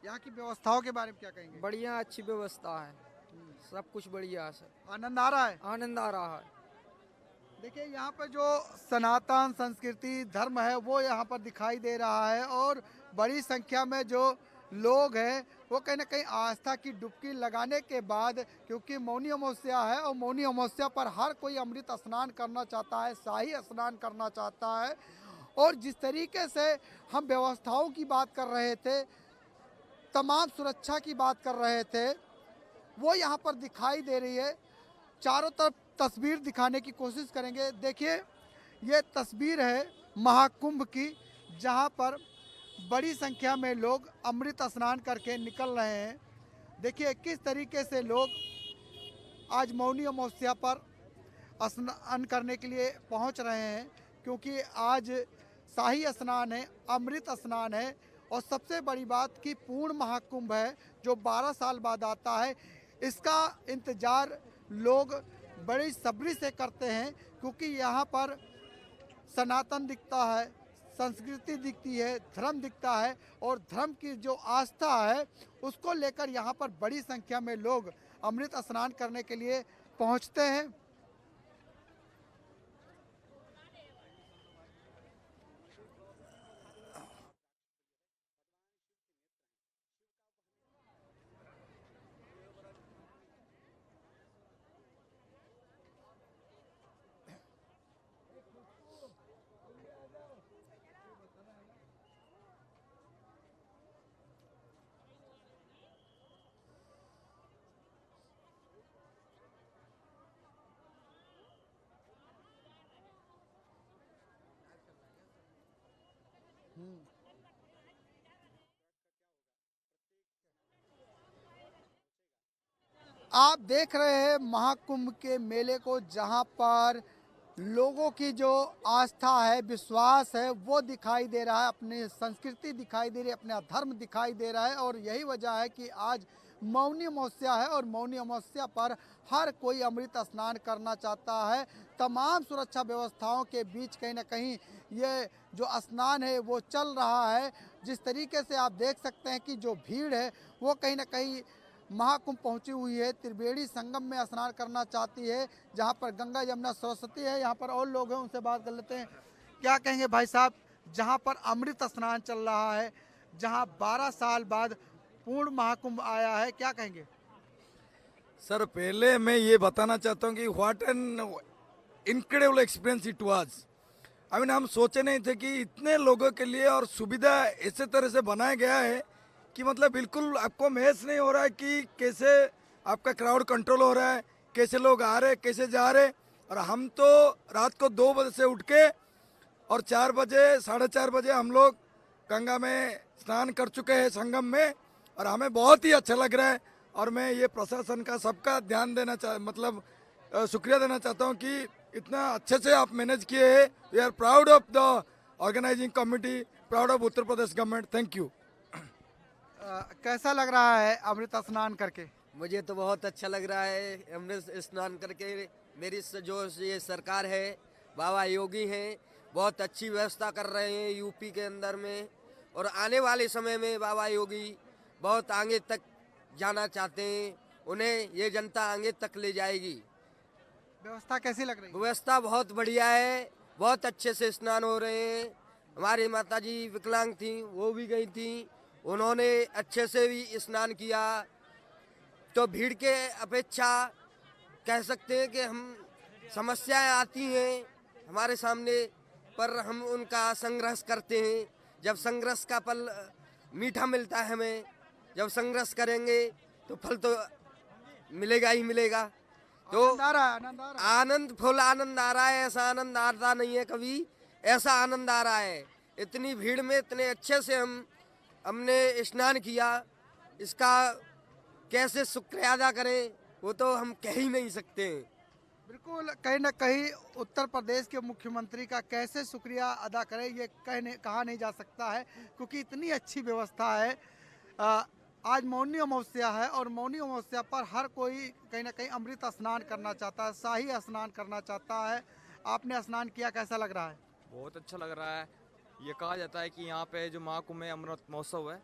यहाँ की व्यवस्थाओं के बारे में क्या कहेंगे? बढ़िया, अच्छी व्यवस्था है, सब कुछ बढ़िया है सर। आनंद आ रहा है? आनंद आ रहा है। देखिए यहाँ पर जो सनातन संस्कृति धर्म है वो यहाँ पर दिखाई दे रहा है, और बड़ी संख्या में जो लोग हैं वो कहीं ना कहीं आस्था की डुबकी लगाने के बाद, क्योंकि मौनी अमावस्या है और मौनी अमावस्या पर हर कोई अमृत स्नान करना चाहता है, शाही स्नान करना चाहता है। और जिस तरीके से हम व्यवस्थाओं की बात कर रहे थे, तमाम सुरक्षा की बात कर रहे थे, वो यहाँ पर दिखाई दे रही है। चारों तरफ तस्वीर दिखाने की कोशिश करेंगे। देखिए ये तस्वीर है महाकुंभ की, जहाँ पर बड़ी संख्या में लोग अमृत स्नान करके निकल रहे हैं। देखिए किस तरीके से लोग आज मौनी अमावस्या पर स्नान करने के लिए पहुँच रहे हैं, क्योंकि आज शाही स्नान है, अमृत स्नान है, और सबसे बड़ी बात कि पूर्ण महाकुंभ है जो 12 साल बाद आता है। इसका इंतज़ार लोग बड़ी सब्री से करते हैं, क्योंकि यहाँ पर सनातन दिखता है, संस्कृति दिखती है, धर्म दिखता है, और धर्म की जो आस्था है उसको लेकर यहाँ पर बड़ी संख्या में लोग अमृत स्नान करने के लिए पहुँचते हैं। आप देख रहे हैं महाकुंभ के मेले को, जहां पर लोगों की जो आस्था है, विश्वास है, वो दिखाई दे रहा है, अपनी संस्कृति दिखाई दे रही है, अपना धर्म दिखाई दे रहा है। और यही वजह है कि आज मौनी अमावस्या है और मौनी अमावस्या पर हर कोई अमृत स्नान करना चाहता है। तमाम सुरक्षा व्यवस्थाओं के बीच कहीं ना कहीं ये जो स्नान है वो चल रहा है। जिस तरीके से आप देख सकते हैं कि जो भीड़ है वो कहीं ना कहीं महाकुंभ पहुंची हुई है, त्रिवेणी संगम में स्नान करना चाहती है, जहां पर गंगा यमुना सरस्वती है। यहाँ पर और लोग हैं, उनसे बात कर लेते हैं। क्या कहेंगे भाई साहब, जहां पर अमृत स्नान चल रहा है, जहां 12 साल बाद पूर्ण महाकुंभ आया है, क्या कहेंगे? सर पहले मैं ये बताना चाहता हूँ कि what an incredible experience it was. I mean हम सोचे नहीं थे कि इतने लोगों के लिए और सुविधा ऐसे तरह से बनाया गया है कि मतलब बिल्कुल आपको महसूस नहीं हो रहा है कि कैसे आपका क्राउड कंट्रोल हो रहा है, कैसे लोग आ रहे, कैसे जा रहे। और हम तो रात को 2 बजे से उठ के और 4 बजे 4:30 बजे हम लोग गंगा में स्नान कर चुके हैं संगम में, और हमें बहुत ही अच्छा लग रहा है। और मैं ये प्रशासन का सबका ध्यान देना शुक्रिया देना चाहता हूँ कि इतना अच्छे से आप मैनेज किए हैं। We are proud of the organising committee, proud of Uttar Pradesh government. Thank you. कैसा लग रहा है अमृत स्नान करके? मुझे तो बहुत अच्छा लग रहा है अमृत स्नान करके। मेरी जो ये सरकार है, बाबा योगी हैं, बहुत अच्छी व्यवस्था कर रहे हैं यूपी के अंदर में। और आने वाले समय में बाबा योगी बहुत आगे तक जाना चाहते हैं, उन्हें ये जनता आगे तक ले जाएगी। व्यवस्था कैसी लग रही है? व्यवस्था बहुत बढ़िया है, बहुत अच्छे से स्नान हो रहे हैं। हमारी माताजी विकलांग थी, वो भी गई थी, उन्होंने अच्छे से भी स्नान किया। तो भीड़ के अपेक्षा कह सकते हैं कि हम समस्याएं आती हैं हमारे सामने, पर हम उनका संघर्ष करते हैं। जब संघर्ष का फल मीठा मिलता है हमें, जब संघर्ष करेंगे तो फल तो मिलेगा ही मिलेगा। तो आनंद फुल आनंद आ रहा है, ऐसा आनंद आता नहीं है कभी, ऐसा आनंद आ रहा है। इतनी भीड़ में इतने अच्छे से हमने स्नान किया, इसका कैसे शुक्रिया अदा करें वो तो हम कह ही नहीं सकते हैं। बिल्कुल, कहीं ना कहीं उत्तर प्रदेश के मुख्यमंत्री का कैसे शुक्रिया अदा करें ये कहा नहीं जा सकता है, क्योंकि इतनी अच्छी व्यवस्था है। आज मौनी अमावस्या है और मौनी अमावस्या पर हर कोई कहीं ना कहीं अमृत स्नान करना चाहता है, शाही स्नान करना चाहता है। आपने स्नान किया, कैसा लग रहा है? बहुत अच्छा लग रहा है। ये कहा जाता है कि यहाँ पे जो महाकुंभ में अमृत महोत्सव है,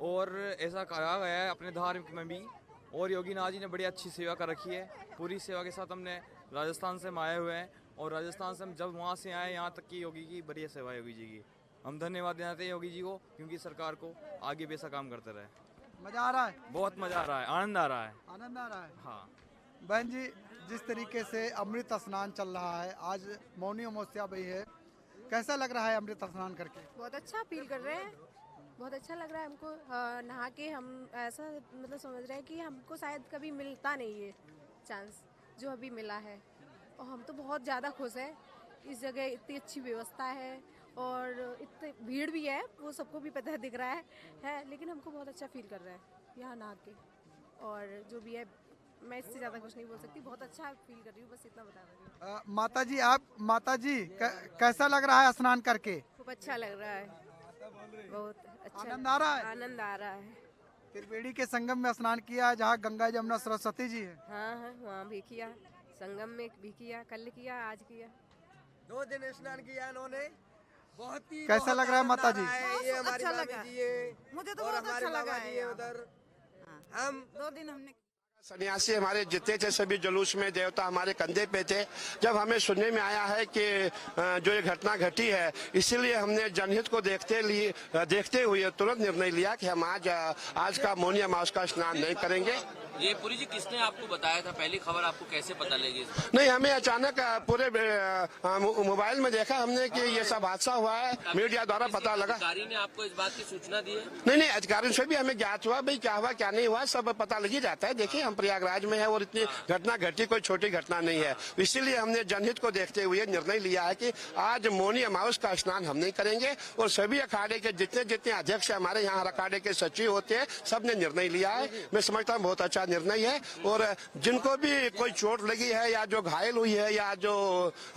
और ऐसा कहा गया है अपने धार्मिक में भी। और योगी नाथ जी ने बड़ी अच्छी सेवा कर रखी है, पूरी सेवा के साथ। हमने राजस्थान से हम आए हुए हैं, और राजस्थान से हम जब वहाँ से आए यहाँ तक की योगी की बढ़िया सेवा है योगी जी की। हम धन्यवाद देते हैं योगी जी को, क्योंकि सरकार को आगे भी ऐसा काम करते रहे। मजा आ रहा है? बहुत मजा आ रहा है, आनंद आ रहा है। आनंद आ रहा है, हाँ। बहन जी, जिस तरीके से अमृत स्नान चल रहा है, आज मौनी अमावस्या भी है, कैसा लग रहा है अमृत स्नान करके? बहुत अच्छा फील कर रहे हैं, बहुत अच्छा लग रहा है हमको। नहा के हम ऐसा मतलब समझ रहे हैं कि हमको शायद कभी मिलता नहीं है चांस जो अभी मिला है, और हम तो बहुत ज़्यादा खुश हैं। इस जगह इतनी अच्छी व्यवस्था है और इतनी भीड़ भी है, वो सबको भी पता दिख रहा है, लेकिन हमको बहुत अच्छा फील कर रहा है यहाँ नहा के। और जो भी है, मैं इससे ज़्यादा कुछ नहीं बोल सकती, बहुत अच्छा फील कर रही हूँ, बस इतना बता रही हूँ। माता जी कैसा लग रहा है स्नान करके? खूब अच्छा लग रहा है, बहुत अच्छा आनंद आ रहा है? आनंद आ रहा है। त्रिवेणी के संगम में स्नान किया, जहाँ गंगा यमुना सरस्वती जी है। हाँ, वहाँ भी किया, संगम में भी किया, कल किया, आज किया, 2 दिन स्नान किया इन्होंने। बहुत ही कैसा लग रहा है माता जी? ये हमारी अच्छा लगा, जी है, मुझे तो और बहुत हमारे अच्छा लगा बाबा जी है उधर। हम 2 दिन हमने सन्यासी हमारे जितने थे सभी जुलूस में, देवता हमारे कंधे पे थे। जब हमें सुनने में आया है कि जो ये घटना घटी है, इसीलिए हमने जनहित को देखते हुए तुरंत निर्णय लिया कि हम आज का मौनी अमावस्या का स्नान नहीं करेंगे। ये पुरी जी किसने आपको बताया था? पहली खबर आपको कैसे पता लगी? नहीं, हमें अचानक पूरे मोबाइल में देखा हमने कि ये सब हादसा हुआ है, मीडिया द्वारा पता लगा। अधिकारी ने आपको इस बात की सूचना दी है? नहीं, अधिकारियों से भी हमें ज्ञात हुआ, भाई क्या हुआ क्या नहीं हुआ सब पता लग ही जाता है। देखिए हम प्रयागराज में है और इतनी घटना घटी कोई छोटी घटना नहीं है। इसीलिए हमने जनहित को देखते हुए निर्णय लिया है कि आज मौनी अमावस का स्नान हम नहीं करेंगे और सभी अखाड़े के जितने जितने अध्यक्ष हमारे यहाँ अखाड़े के सचिव होते हैं सब ने निर्णय लिया है। मैं समझता हूँ बहुत अच्छा निर्णय है और जिनको भी कोई चोट लगी है या जो घायल हुई है या जो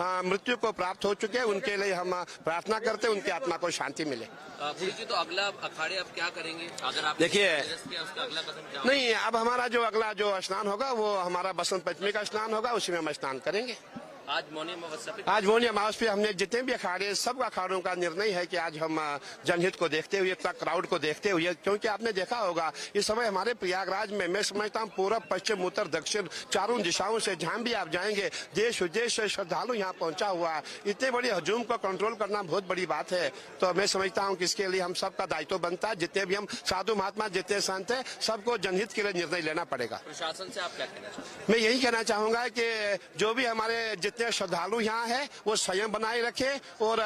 मृत्यु को प्राप्त हो चुके हैं उनके लिए हम प्रार्थना करते हैं उनकी आत्मा को शांति मिले। पुलिस जी, तो अगला अखाड़े अब क्या करेंगे अगर आप देखिए उसका अगला कदम क्या? नहीं, अब हमारा जो अगला जो स्नान होगा वो हमारा बसंत पंचमी का स्नान होगा, उसी में हम स्नान करेंगे। आज मौनी अमावस्या पे मौनी अमावस पे हमने जितने भी अखाड़े सब अखाड़ों का निर्णय है कि आज हम जनहित को देखते हुए इतना क्राउड को देखते हुए, क्योंकि आपने देखा होगा इस समय हमारे प्रयागराज में मैं समझता हूँ पूरब पश्चिम उत्तर दक्षिण चारों दिशाओं से जहाँ भी आप जाएंगे देश विदेश से श्रद्धालु यहाँ पहुंचा हुआ है। इतने बड़ी हजूम को कंट्रोल करना बहुत बड़ी बात है। तो मैं समझता हूँ कि इसके लिए हम सबका दायित्व बनता है। जितने भी हम साधु महात्मा जितने संत है सबको जनहित के लिए निर्णय लेना पड़ेगा। प्रशासन से आप क्या कहना चाहते मैं यही कहना चाहूंगा कि जो भी हमारे जितने श्रद्धालु यहाँ है वो संयम बनाए रखे और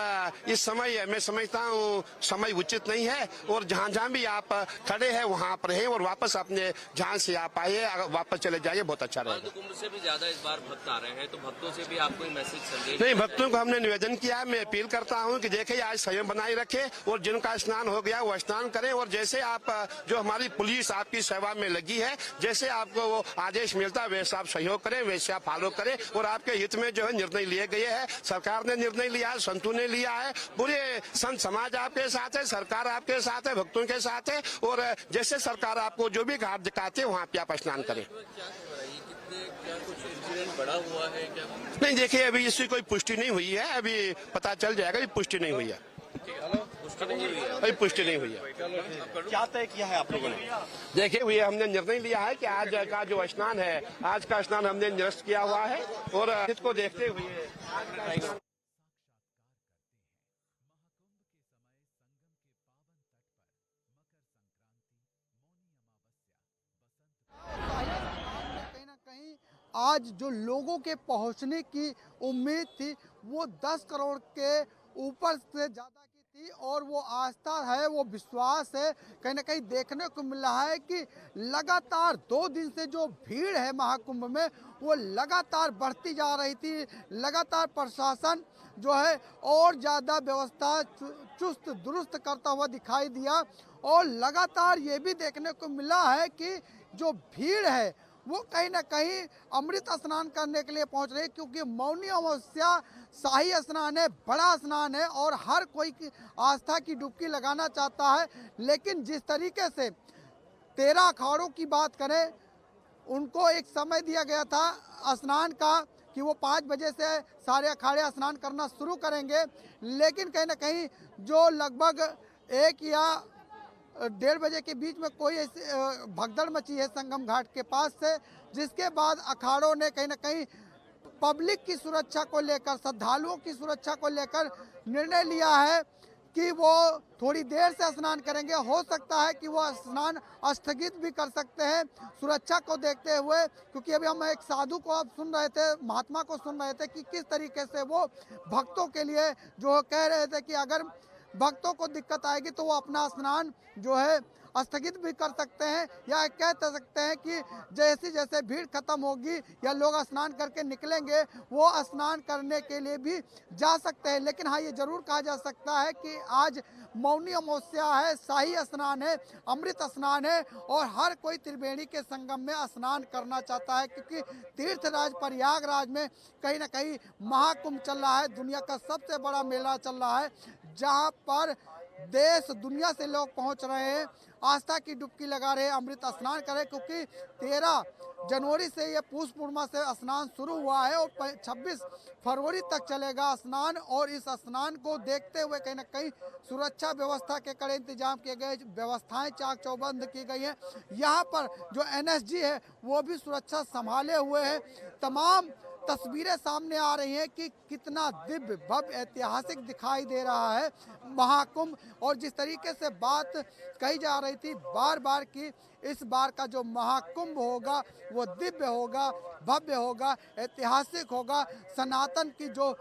इस समय मैं समझता हूँ समय उचित नहीं है और जहाँ जहाँ भी आप खड़े हैं वहाँ पर हैं और वापस अपने जहाँ से आप आए वापस चले जाइए, बहुत अच्छा रहेगा। कुंभ से भी ज्यादा इस बार भक्त आ रहे हैं, तो भक्तों से भी आपको मैसेज संदेश? नहीं, भक्तों को हमने निवेदन किया है। मैं अपील करता हूँ कि देखिए आज संयम बनाए रखे और जिनका स्नान हो गया वो स्नान करें और जैसे आप जो हमारी पुलिस आपकी सेवा में लगी है जैसे आपको वो आदेश मिलता है वैसे आप सहयोग करें, वैसे आप फॉलो करें और आपके हित में जो है निर्णय लिए गए हैं। सरकार ने निर्णय लिया है, संतों ने लिया है, पूरे संत समाज आपके साथ है, सरकार आपके साथ है, भक्तों के साथ है और जैसे सरकार आपको जो भी घाट दिखाते है वहाँ पे आप स्नान करें। क्या कुछ इंसिडेंट बड़ा हुआ है क्या? नहीं, देखिए अभी इसकी कोई पुष्टि नहीं हुई है, अभी पता चल जाएगा। ये पुष्टि नहीं हुई है, अभी पुष्टि नहीं हुई है। क्या तय किया है आप लोगों ने? देखिए ये हमने निर्णय लिया है कि आज का जो स्नान है आज का स्नान हमने निरस्त किया हुआ है और इसको देखते हुए आज का आज जो लोगों के पहुंचने की उम्मीद थी वो 10 करोड़ के ऊपर से ज़्यादा की थी और वो आस्था है, वो विश्वास है। कहीं ना कहीं देखने को मिल रहा है कि लगातार 2 दिन से जो भीड़ है महाकुंभ में वो लगातार बढ़ती जा रही थी। लगातार प्रशासन जो है और ज़्यादा व्यवस्था चुस्त दुरुस्त करता हुआ दिखाई दिया और लगातार ये भी देखने को मिला है कि जो भीड़ है वो कहीं ना कहीं अमृत स्नान करने के लिए पहुंच रहे हैं, क्योंकि मौनी अमावस्या शाही स्नान है, बड़ा स्नान है और हर कोई की आस्था की डुबकी लगाना चाहता है। लेकिन जिस तरीके से 13 अखाड़ों की बात करें, उनको एक समय दिया गया था स्नान का कि वो 5 बजे से सारे अखाड़े स्नान करना शुरू करेंगे, लेकिन कहीं ना कहीं जो लगभग 1 या 1:30 बजे के बीच में कोई ऐसी भगदड़ मची है संगम घाट के पास से, जिसके बाद अखाड़ों ने कहीं ना कहीं पब्लिक की सुरक्षा को लेकर, श्रद्धालुओं की सुरक्षा को लेकर निर्णय लिया है कि वो थोड़ी देर से स्नान करेंगे। हो सकता है कि वो स्नान स्थगित भी कर सकते हैं सुरक्षा को देखते हुए, क्योंकि अभी हम एक साधु को अब सुन रहे थे, महात्मा को सुन रहे थे कि किस तरीके से वो भक्तों के लिए जो कह रहे थे कि अगर भक्तों को दिक्कत आएगी तो वो अपना स्नान जो है स्थगित भी कर सकते हैं या कह सकते हैं कि जैसे जैसे भीड़ खत्म होगी या लोग स्नान करके निकलेंगे वो स्नान करने के लिए भी जा सकते हैं। लेकिन हाँ, ये जरूर कहा जा सकता है कि आज मौनी अमावस्या है, शाही स्नान है, अमृत स्नान है और हर कोई त्रिवेणी के संगम में स्नान करना चाहता है, क्योंकि तीर्थराज प्रयागराज में कहीं ना कहीं महाकुंभ चल रहा है। दुनिया का सबसे बड़ा मेला चल रहा है, जहाँ पर देश दुनिया से लोग पहुंच रहे हैं, आस्था की डुबकी लगा रहे हैं, अमृत स्नान करें, क्योंकि 13 जनवरी से ये पूष पूर्णिमा से स्नान शुरू हुआ है और 26 फरवरी तक चलेगा स्नान। और इस स्नान को देखते हुए कहीं ना कहीं सुरक्षा व्यवस्था के कड़े इंतजाम किए गए, व्यवस्थाएं चाक चौबंद की गई हैं। यहाँ पर जो NSG है वो भी सुरक्षा संभाले हुए है। तमाम तस्वीरें सामने आ रही हैं कि कितना दिव्य भव्य ऐतिहासिक दिखाई दे रहा है महाकुंभ। और जिस तरीके से बात कही जा रही थी बार बार कि इस बार का जो महाकुंभ होगा वो दिव्य होगा, भव्य होगा, ऐतिहासिक होगा। सनातन की जो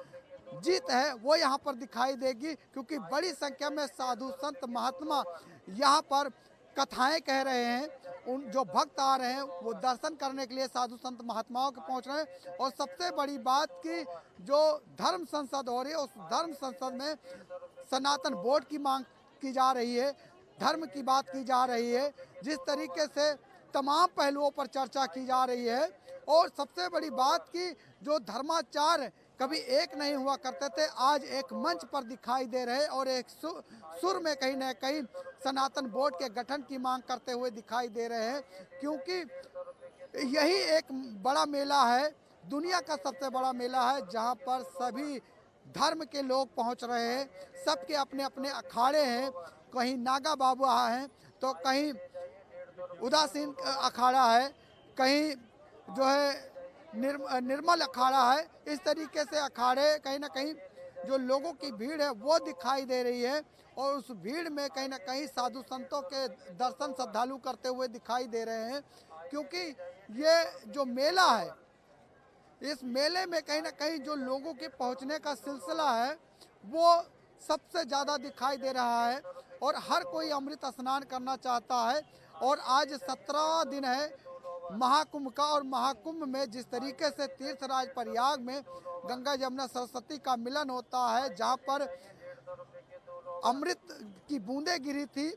जीत है वो यहाँ पर दिखाई देगी, क्योंकि बड़ी संख्या में साधु संत महात्मा यहाँ पर कथाएं कह रहे हैं उन जो भक्त आ रहे हैं वो दर्शन करने के लिए साधु संत महात्माओं के पहुंच रहे हैं। और सबसे बड़ी बात कि जो धर्म संसद हो रही है उस धर्म संसद में सनातन बोर्ड की मांग की जा रही है, धर्म की बात की जा रही है, जिस तरीके से तमाम पहलुओं पर चर्चा की जा रही है। और सबसे बड़ी बात कि जो धर्माचार कभी एक नहीं हुआ करते थे, आज एक मंच पर दिखाई दे रहे और एक सुर में कहीं न कहीं सनातन बोर्ड के गठन की मांग करते हुए दिखाई दे रहे हैं। क्योंकि यही एक बड़ा मेला है, दुनिया का सबसे बड़ा मेला है, जहां पर सभी धर्म के लोग पहुंच रहे हैं, सबके अपने अपने अखाड़े हैं, कहीं नागा बाबा हैं तो कहीं उदासीन अखाड़ा है, कहीं जो है निर्मल अखाड़ा है। इस तरीके से अखाड़े कहीं ना कहीं जो लोगों की भीड़ है वो दिखाई दे रही है और उस भीड़ में कहीं ना कहीं साधु संतों के दर्शन श्रद्धालु करते हुए दिखाई दे रहे हैं। क्योंकि ये जो मेला है, इस मेले में कहीं ना कहीं जो लोगों के पहुंचने का सिलसिला है वो सबसे ज़्यादा दिखाई दे रहा है और हर कोई अमृत स्नान करना चाहता है। और आज 17 दिन है महाकुंभ का और महाकुंभ में जिस तरीके से तीर्थराज प्रयाग में गंगा जमुना सरस्वती का मिलन होता है, जहां पर अमृत की बूंदें गिरी थी,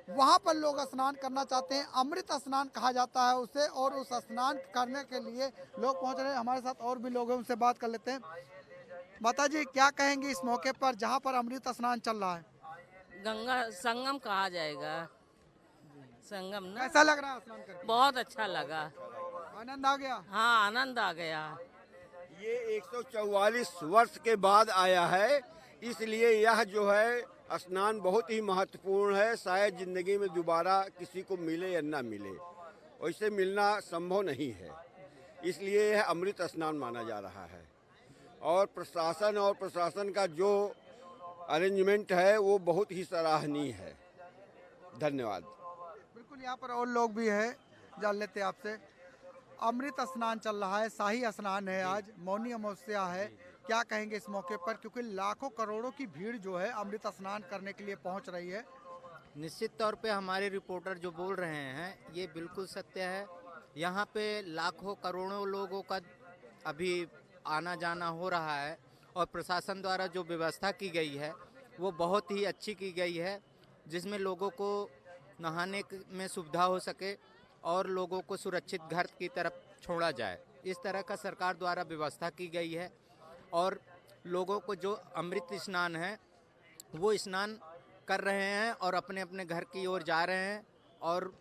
वहां पर लोग स्नान करना चाहते हैं। अमृत स्नान कहा जाता है उसे और उस स्नान करने के लिए लोग पहुंच रहे हैं। हमारे साथ और भी लोग हैं, उनसे बात कर लेते हैं। माता जी क्या कहेंगे इस मौके पर जहां पर अमृत स्नान चल रहा है? गंगा संगम कहा जाएगा, संगम ना। कैसा लग रहा है स्नान करके? बहुत अच्छा लगा, आनंद आ गया। हाँ आनंद आ गया। ये 144 वर्ष के बाद आया है, इसलिए यह जो है स्नान बहुत ही महत्वपूर्ण है। शायद जिंदगी में दोबारा किसी को मिले या ना मिले, और इसे मिलना संभव नहीं है, इसलिए यह अमृत स्नान माना जा रहा है। और प्रशासन का जो अरेंजमेंट है वो बहुत ही सराहनीय है। धन्यवाद। बिल्कुल, यहाँ पर और लोग भी हैं, जान लेते हैं आपसे। अमृत स्नान चल रहा है, शाही स्नान है, आज मौनी अमावस्या है, क्या कहेंगे इस मौके पर? क्योंकि लाखों करोड़ों की भीड़ जो है अमृत स्नान करने के लिए पहुंच रही है। निश्चित तौर पे हमारे रिपोर्टर जो बोल रहे हैं ये बिल्कुल सत्य है। यहाँ पे लाखों करोड़ों लोगों का अभी आना जाना हो रहा है और प्रशासन द्वारा जो व्यवस्था की गई है वो बहुत ही अच्छी की गई है, जिसमें लोगों को नहाने में सुविधा हो सके और लोगों को सुरक्षित घर की तरफ छोड़ा जाए, इस तरह का सरकार द्वारा व्यवस्था की गई है। और लोगों को जो अमृत स्नान है वो स्नान कर रहे हैं और अपने अपने घर की ओर जा रहे हैं और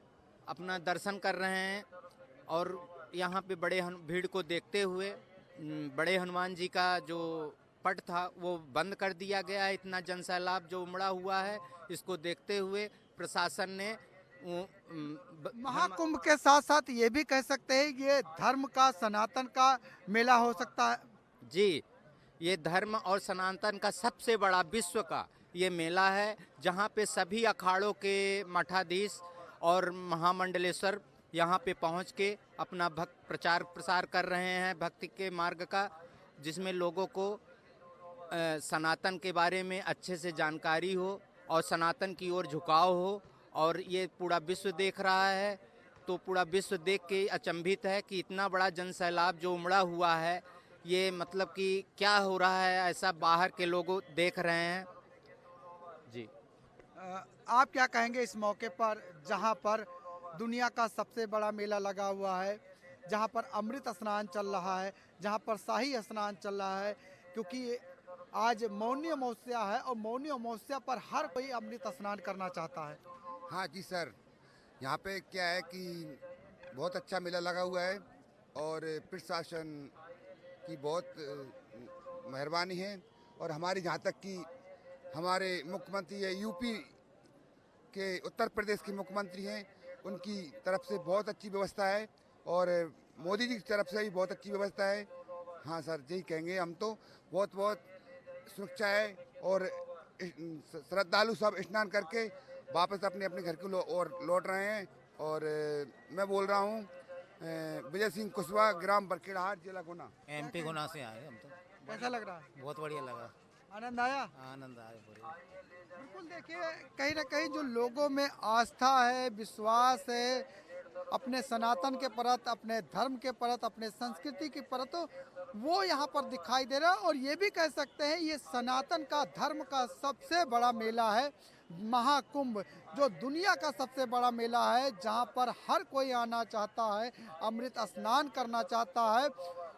अपना दर्शन कर रहे हैं। और यहाँ पे बड़े भीड़ को देखते हुए बड़े हनुमान जी का जो पट था वो बंद कर दिया गया है। इतना जनसैलाब जो उमड़ा हुआ है, इसको देखते हुए प्रशासन ने महाकुंभ के साथ साथ ये भी कह सकते हैं ये धर्म का, सनातन का मेला हो सकता है। जी, ये धर्म और सनातन का सबसे बड़ा विश्व का ये मेला है, जहाँ पे सभी अखाड़ों के मठाधीश और महामंडलेश्वर यहाँ पे पहुँच के अपना भक्त प्रचार प्रसार कर रहे हैं भक्ति के मार्ग का, जिसमें लोगों को सनातन के बारे में अच्छे से जानकारी हो और सनातन की ओर झुकाव हो। और ये पूरा विश्व देख रहा है, तो पूरा विश्व देख के अचंभित है कि इतना बड़ा जनसैलाब जो उमड़ा हुआ है, ये मतलब कि क्या हो रहा है, ऐसा बाहर के लोग देख रहे हैं। जी, आप क्या कहेंगे इस मौके पर जहां पर दुनिया का सबसे बड़ा मेला लगा हुआ है, जहां पर अमृत स्नान चल रहा है, जहां पर शाही स्नान चल रहा है? क्योंकि आज मौनी अमावस्या है और मौनी अमावस्या पर हर कोई अमृत स्नान करना चाहता है। हाँ जी सर, यहाँ पे क्या है कि बहुत अच्छा मेला लगा हुआ है और प्रशासन की बहुत मेहरबानी है। और हमारी जहाँ तक कि हमारे मुख्यमंत्री है, यूपी के उत्तर प्रदेश के मुख्यमंत्री हैं, उनकी तरफ से बहुत अच्छी व्यवस्था है और मोदी जी की तरफ से भी बहुत अच्छी व्यवस्था है। हाँ सर, यही कहेंगे हम तो, बहुत बहुत सुरक्षा है और श्रद्धालु सब स्नान करके वापस अपने अपने घर को और लौट रहे हैं। और मैं बोल रहा हूँ विजय सिंह कुशवाहा, ग्राम बरखेड़ाहाट, जिला गुना। MP गुना से आए हम तो। कैसा लग रहा है? बहुत बढ़िया लगा। आनंद आया? आनंद आया पूरे। बिल्कुल, देखिए कहीं ना कहीं जो लोगों में आस्था है, विश्वास है अपने सनातन के प्रति, अपने धर्म के प्रति, अपने संस्कृति के प्रति, तो वो यहाँ पर दिखाई दे रहा है। और ये भी कह सकते हैं ये सनातन का धर्म का सबसे बड़ा मेला है महाकुंभ, जो दुनिया का सबसे बड़ा मेला है, जहाँ पर हर कोई आना चाहता है, अमृत स्नान करना चाहता है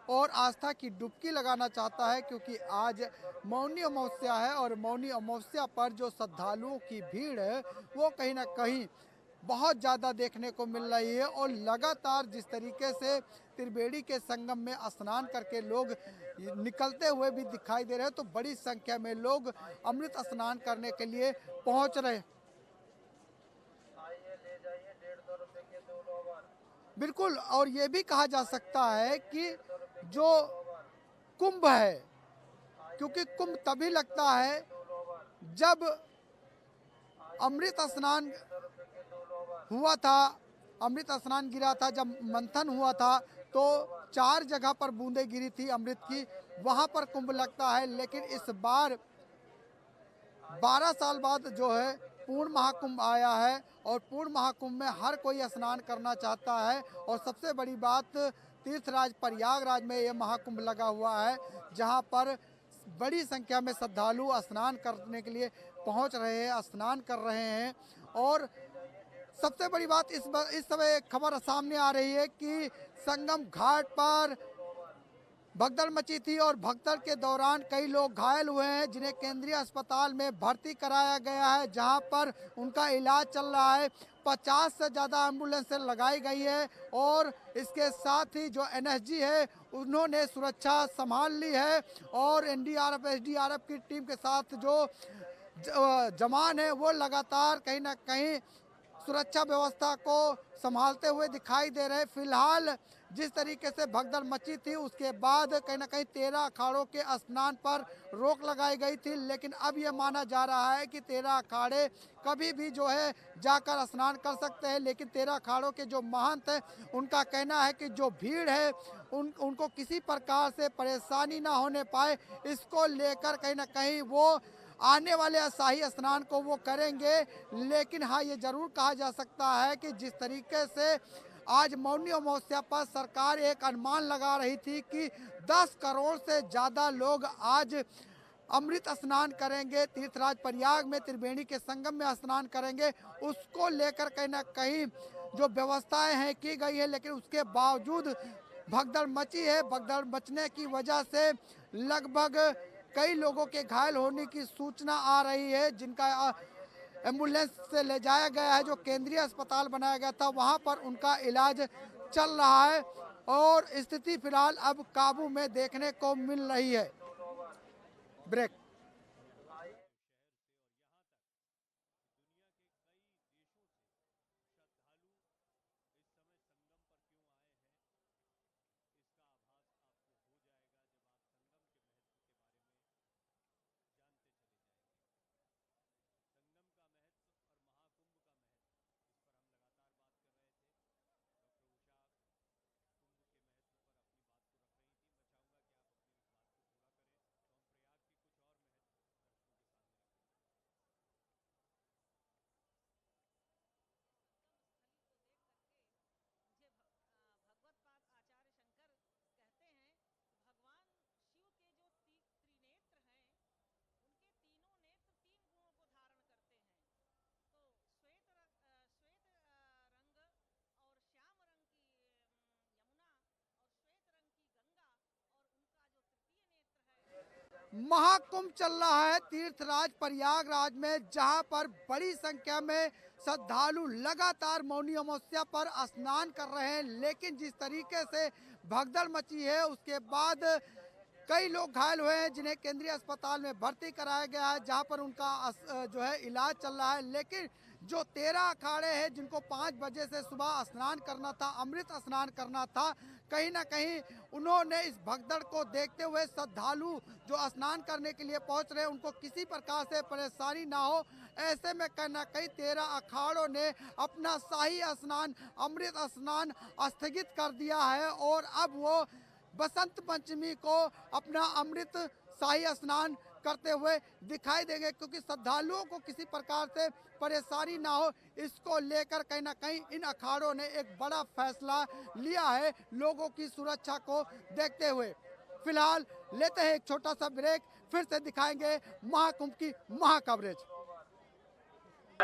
और आस्था की डुबकी लगाना चाहता है। क्योंकि आज मौनी अमावस्या है और मौनी अमावस्या पर जो श्रद्धालुओं की भीड़ है वो कहीं ना कहीं बहुत ज़्यादा देखने को मिल रही है। और लगातार जिस तरीके से त्रिवेणी के संगम में स्नान करके लोग निकलते हुए भी दिखाई दे रहे हैं, तो बड़ी संख्या में लोग अमृत स्नान करने के लिए पहुंच रहे हैं। बिल्कुल, और ये भी कहा जा सकता है कि जो कुंभ है, क्योंकि कुंभ तभी लगता है जब अमृत स्नान हुआ था, अमृत स्नान गिरा था, जब मंथन हुआ था तो 4 जगह पर बूंदें गिरी थी अमृत की, वहाँ पर कुंभ लगता है। लेकिन इस बार 12 साल बाद जो है पूर्ण महाकुंभ आया है और पूर्ण महाकुंभ में हर कोई स्नान करना चाहता है। और सबसे बड़ी बात, तीर्थराज प्रयागराज में ये महाकुंभ लगा हुआ है, जहाँ पर बड़ी संख्या में श्रद्धालु स्नान करने के लिए पहुँच रहे हैं, स्नान कर रहे हैं। और सबसे बड़ी बात इस समय खबर सामने आ रही है कि संगम घाट पर भगदड़ मची थी और भगदड़ के दौरान कई लोग घायल हुए हैं, जिन्हें केंद्रीय अस्पताल में भर्ती कराया गया है, जहां पर उनका इलाज चल रहा है। 50 से ज़्यादा एम्बुलेंसें लगाई गई है और इसके साथ ही जो एनएसजी है उन्होंने सुरक्षा संभाल ली है। और एनडीआरएफ, एसडीआरएफ की टीम के साथ जो जवान है वो लगातार कहीं ना कहीं सुरक्षा व्यवस्था को संभालते हुए दिखाई दे रहे। फिलहाल जिस तरीके से भगदड़ मची थी उसके बाद कहीं ना कहीं 13 अखाड़ों के स्नान पर रोक लगाई गई थी, लेकिन अब ये माना जा रहा है कि 13 अखाड़े कभी भी जो है जाकर स्नान कर सकते हैं। लेकिन 13 अखाड़ों के जो महंत हैं उनका कहना है कि जो भीड़ है उनको किसी प्रकार से परेशानी ना होने पाए, इसको लेकर कहीं ना कहीं वो आने वाले शाही स्नान को वो करेंगे। लेकिन हाँ, ये जरूर कहा जा सकता है कि जिस तरीके से आज मौनी अमावस्या पर सरकार एक अनुमान लगा रही थी कि 10 करोड़ से ज़्यादा लोग आज अमृत स्नान करेंगे, तीर्थराज प्रयाग में त्रिवेणी के संगम में स्नान करेंगे, उसको लेकर कहीं ना कहीं जो व्यवस्थाएं हैं की गई है। लेकिन उसके बावजूद भगदड़ मची है। भगदड़ मचने की वजह से लगभग कई लोगों के घायल होने की सूचना आ रही है, जिनका एम्बुलेंस से ले जाया गया है। जो केंद्रीय अस्पताल बनाया गया था वहां पर उनका इलाज चल रहा है और स्थिति फिलहाल अब काबू में देखने को मिल रही है। ब्रेक। महाकुंभ चल रहा है तीर्थराज प्रयागराज में, जहां पर बड़ी संख्या में श्रद्धालु लगातार मौनी अमावस्या पर स्नान कर रहे हैं। लेकिन जिस तरीके से भगदड़ मची है उसके बाद कई लोग घायल हुए हैं, जिन्हें केंद्रीय अस्पताल में भर्ती कराया गया है, जहां पर उनका जो है इलाज चल रहा है। लेकिन जो 13 अखाड़े हैं जिनको 5 बजे से सुबह स्नान करना था, अमृत स्नान करना था, कहीं ना कहीं उन्होंने इस भगदड़ को देखते हुए श्रद्धालु जो स्नान करने के लिए पहुंच रहे हैं उनको किसी प्रकार से परेशानी ना हो, ऐसे में कहीं ना कहीं 13 अखाड़ों ने अपना शाही स्नान, अमृत स्नान स्थगित कर दिया है और अब वो बसंत पंचमी को अपना अमृत शाही स्नान करते हुए दिखाई देंगे, क्योंकि श्रद्धालुओं को किसी प्रकार से परेशानी ना हो, इसको लेकर कहीं ना कहीं इन अखाड़ों ने एक बड़ा फैसला लिया है लोगों की सुरक्षा को देखते हुए। फिलहाल लेते हैं एक छोटा सा ब्रेक, फिर से दिखाएंगे महाकुंभ की महा कवरेज।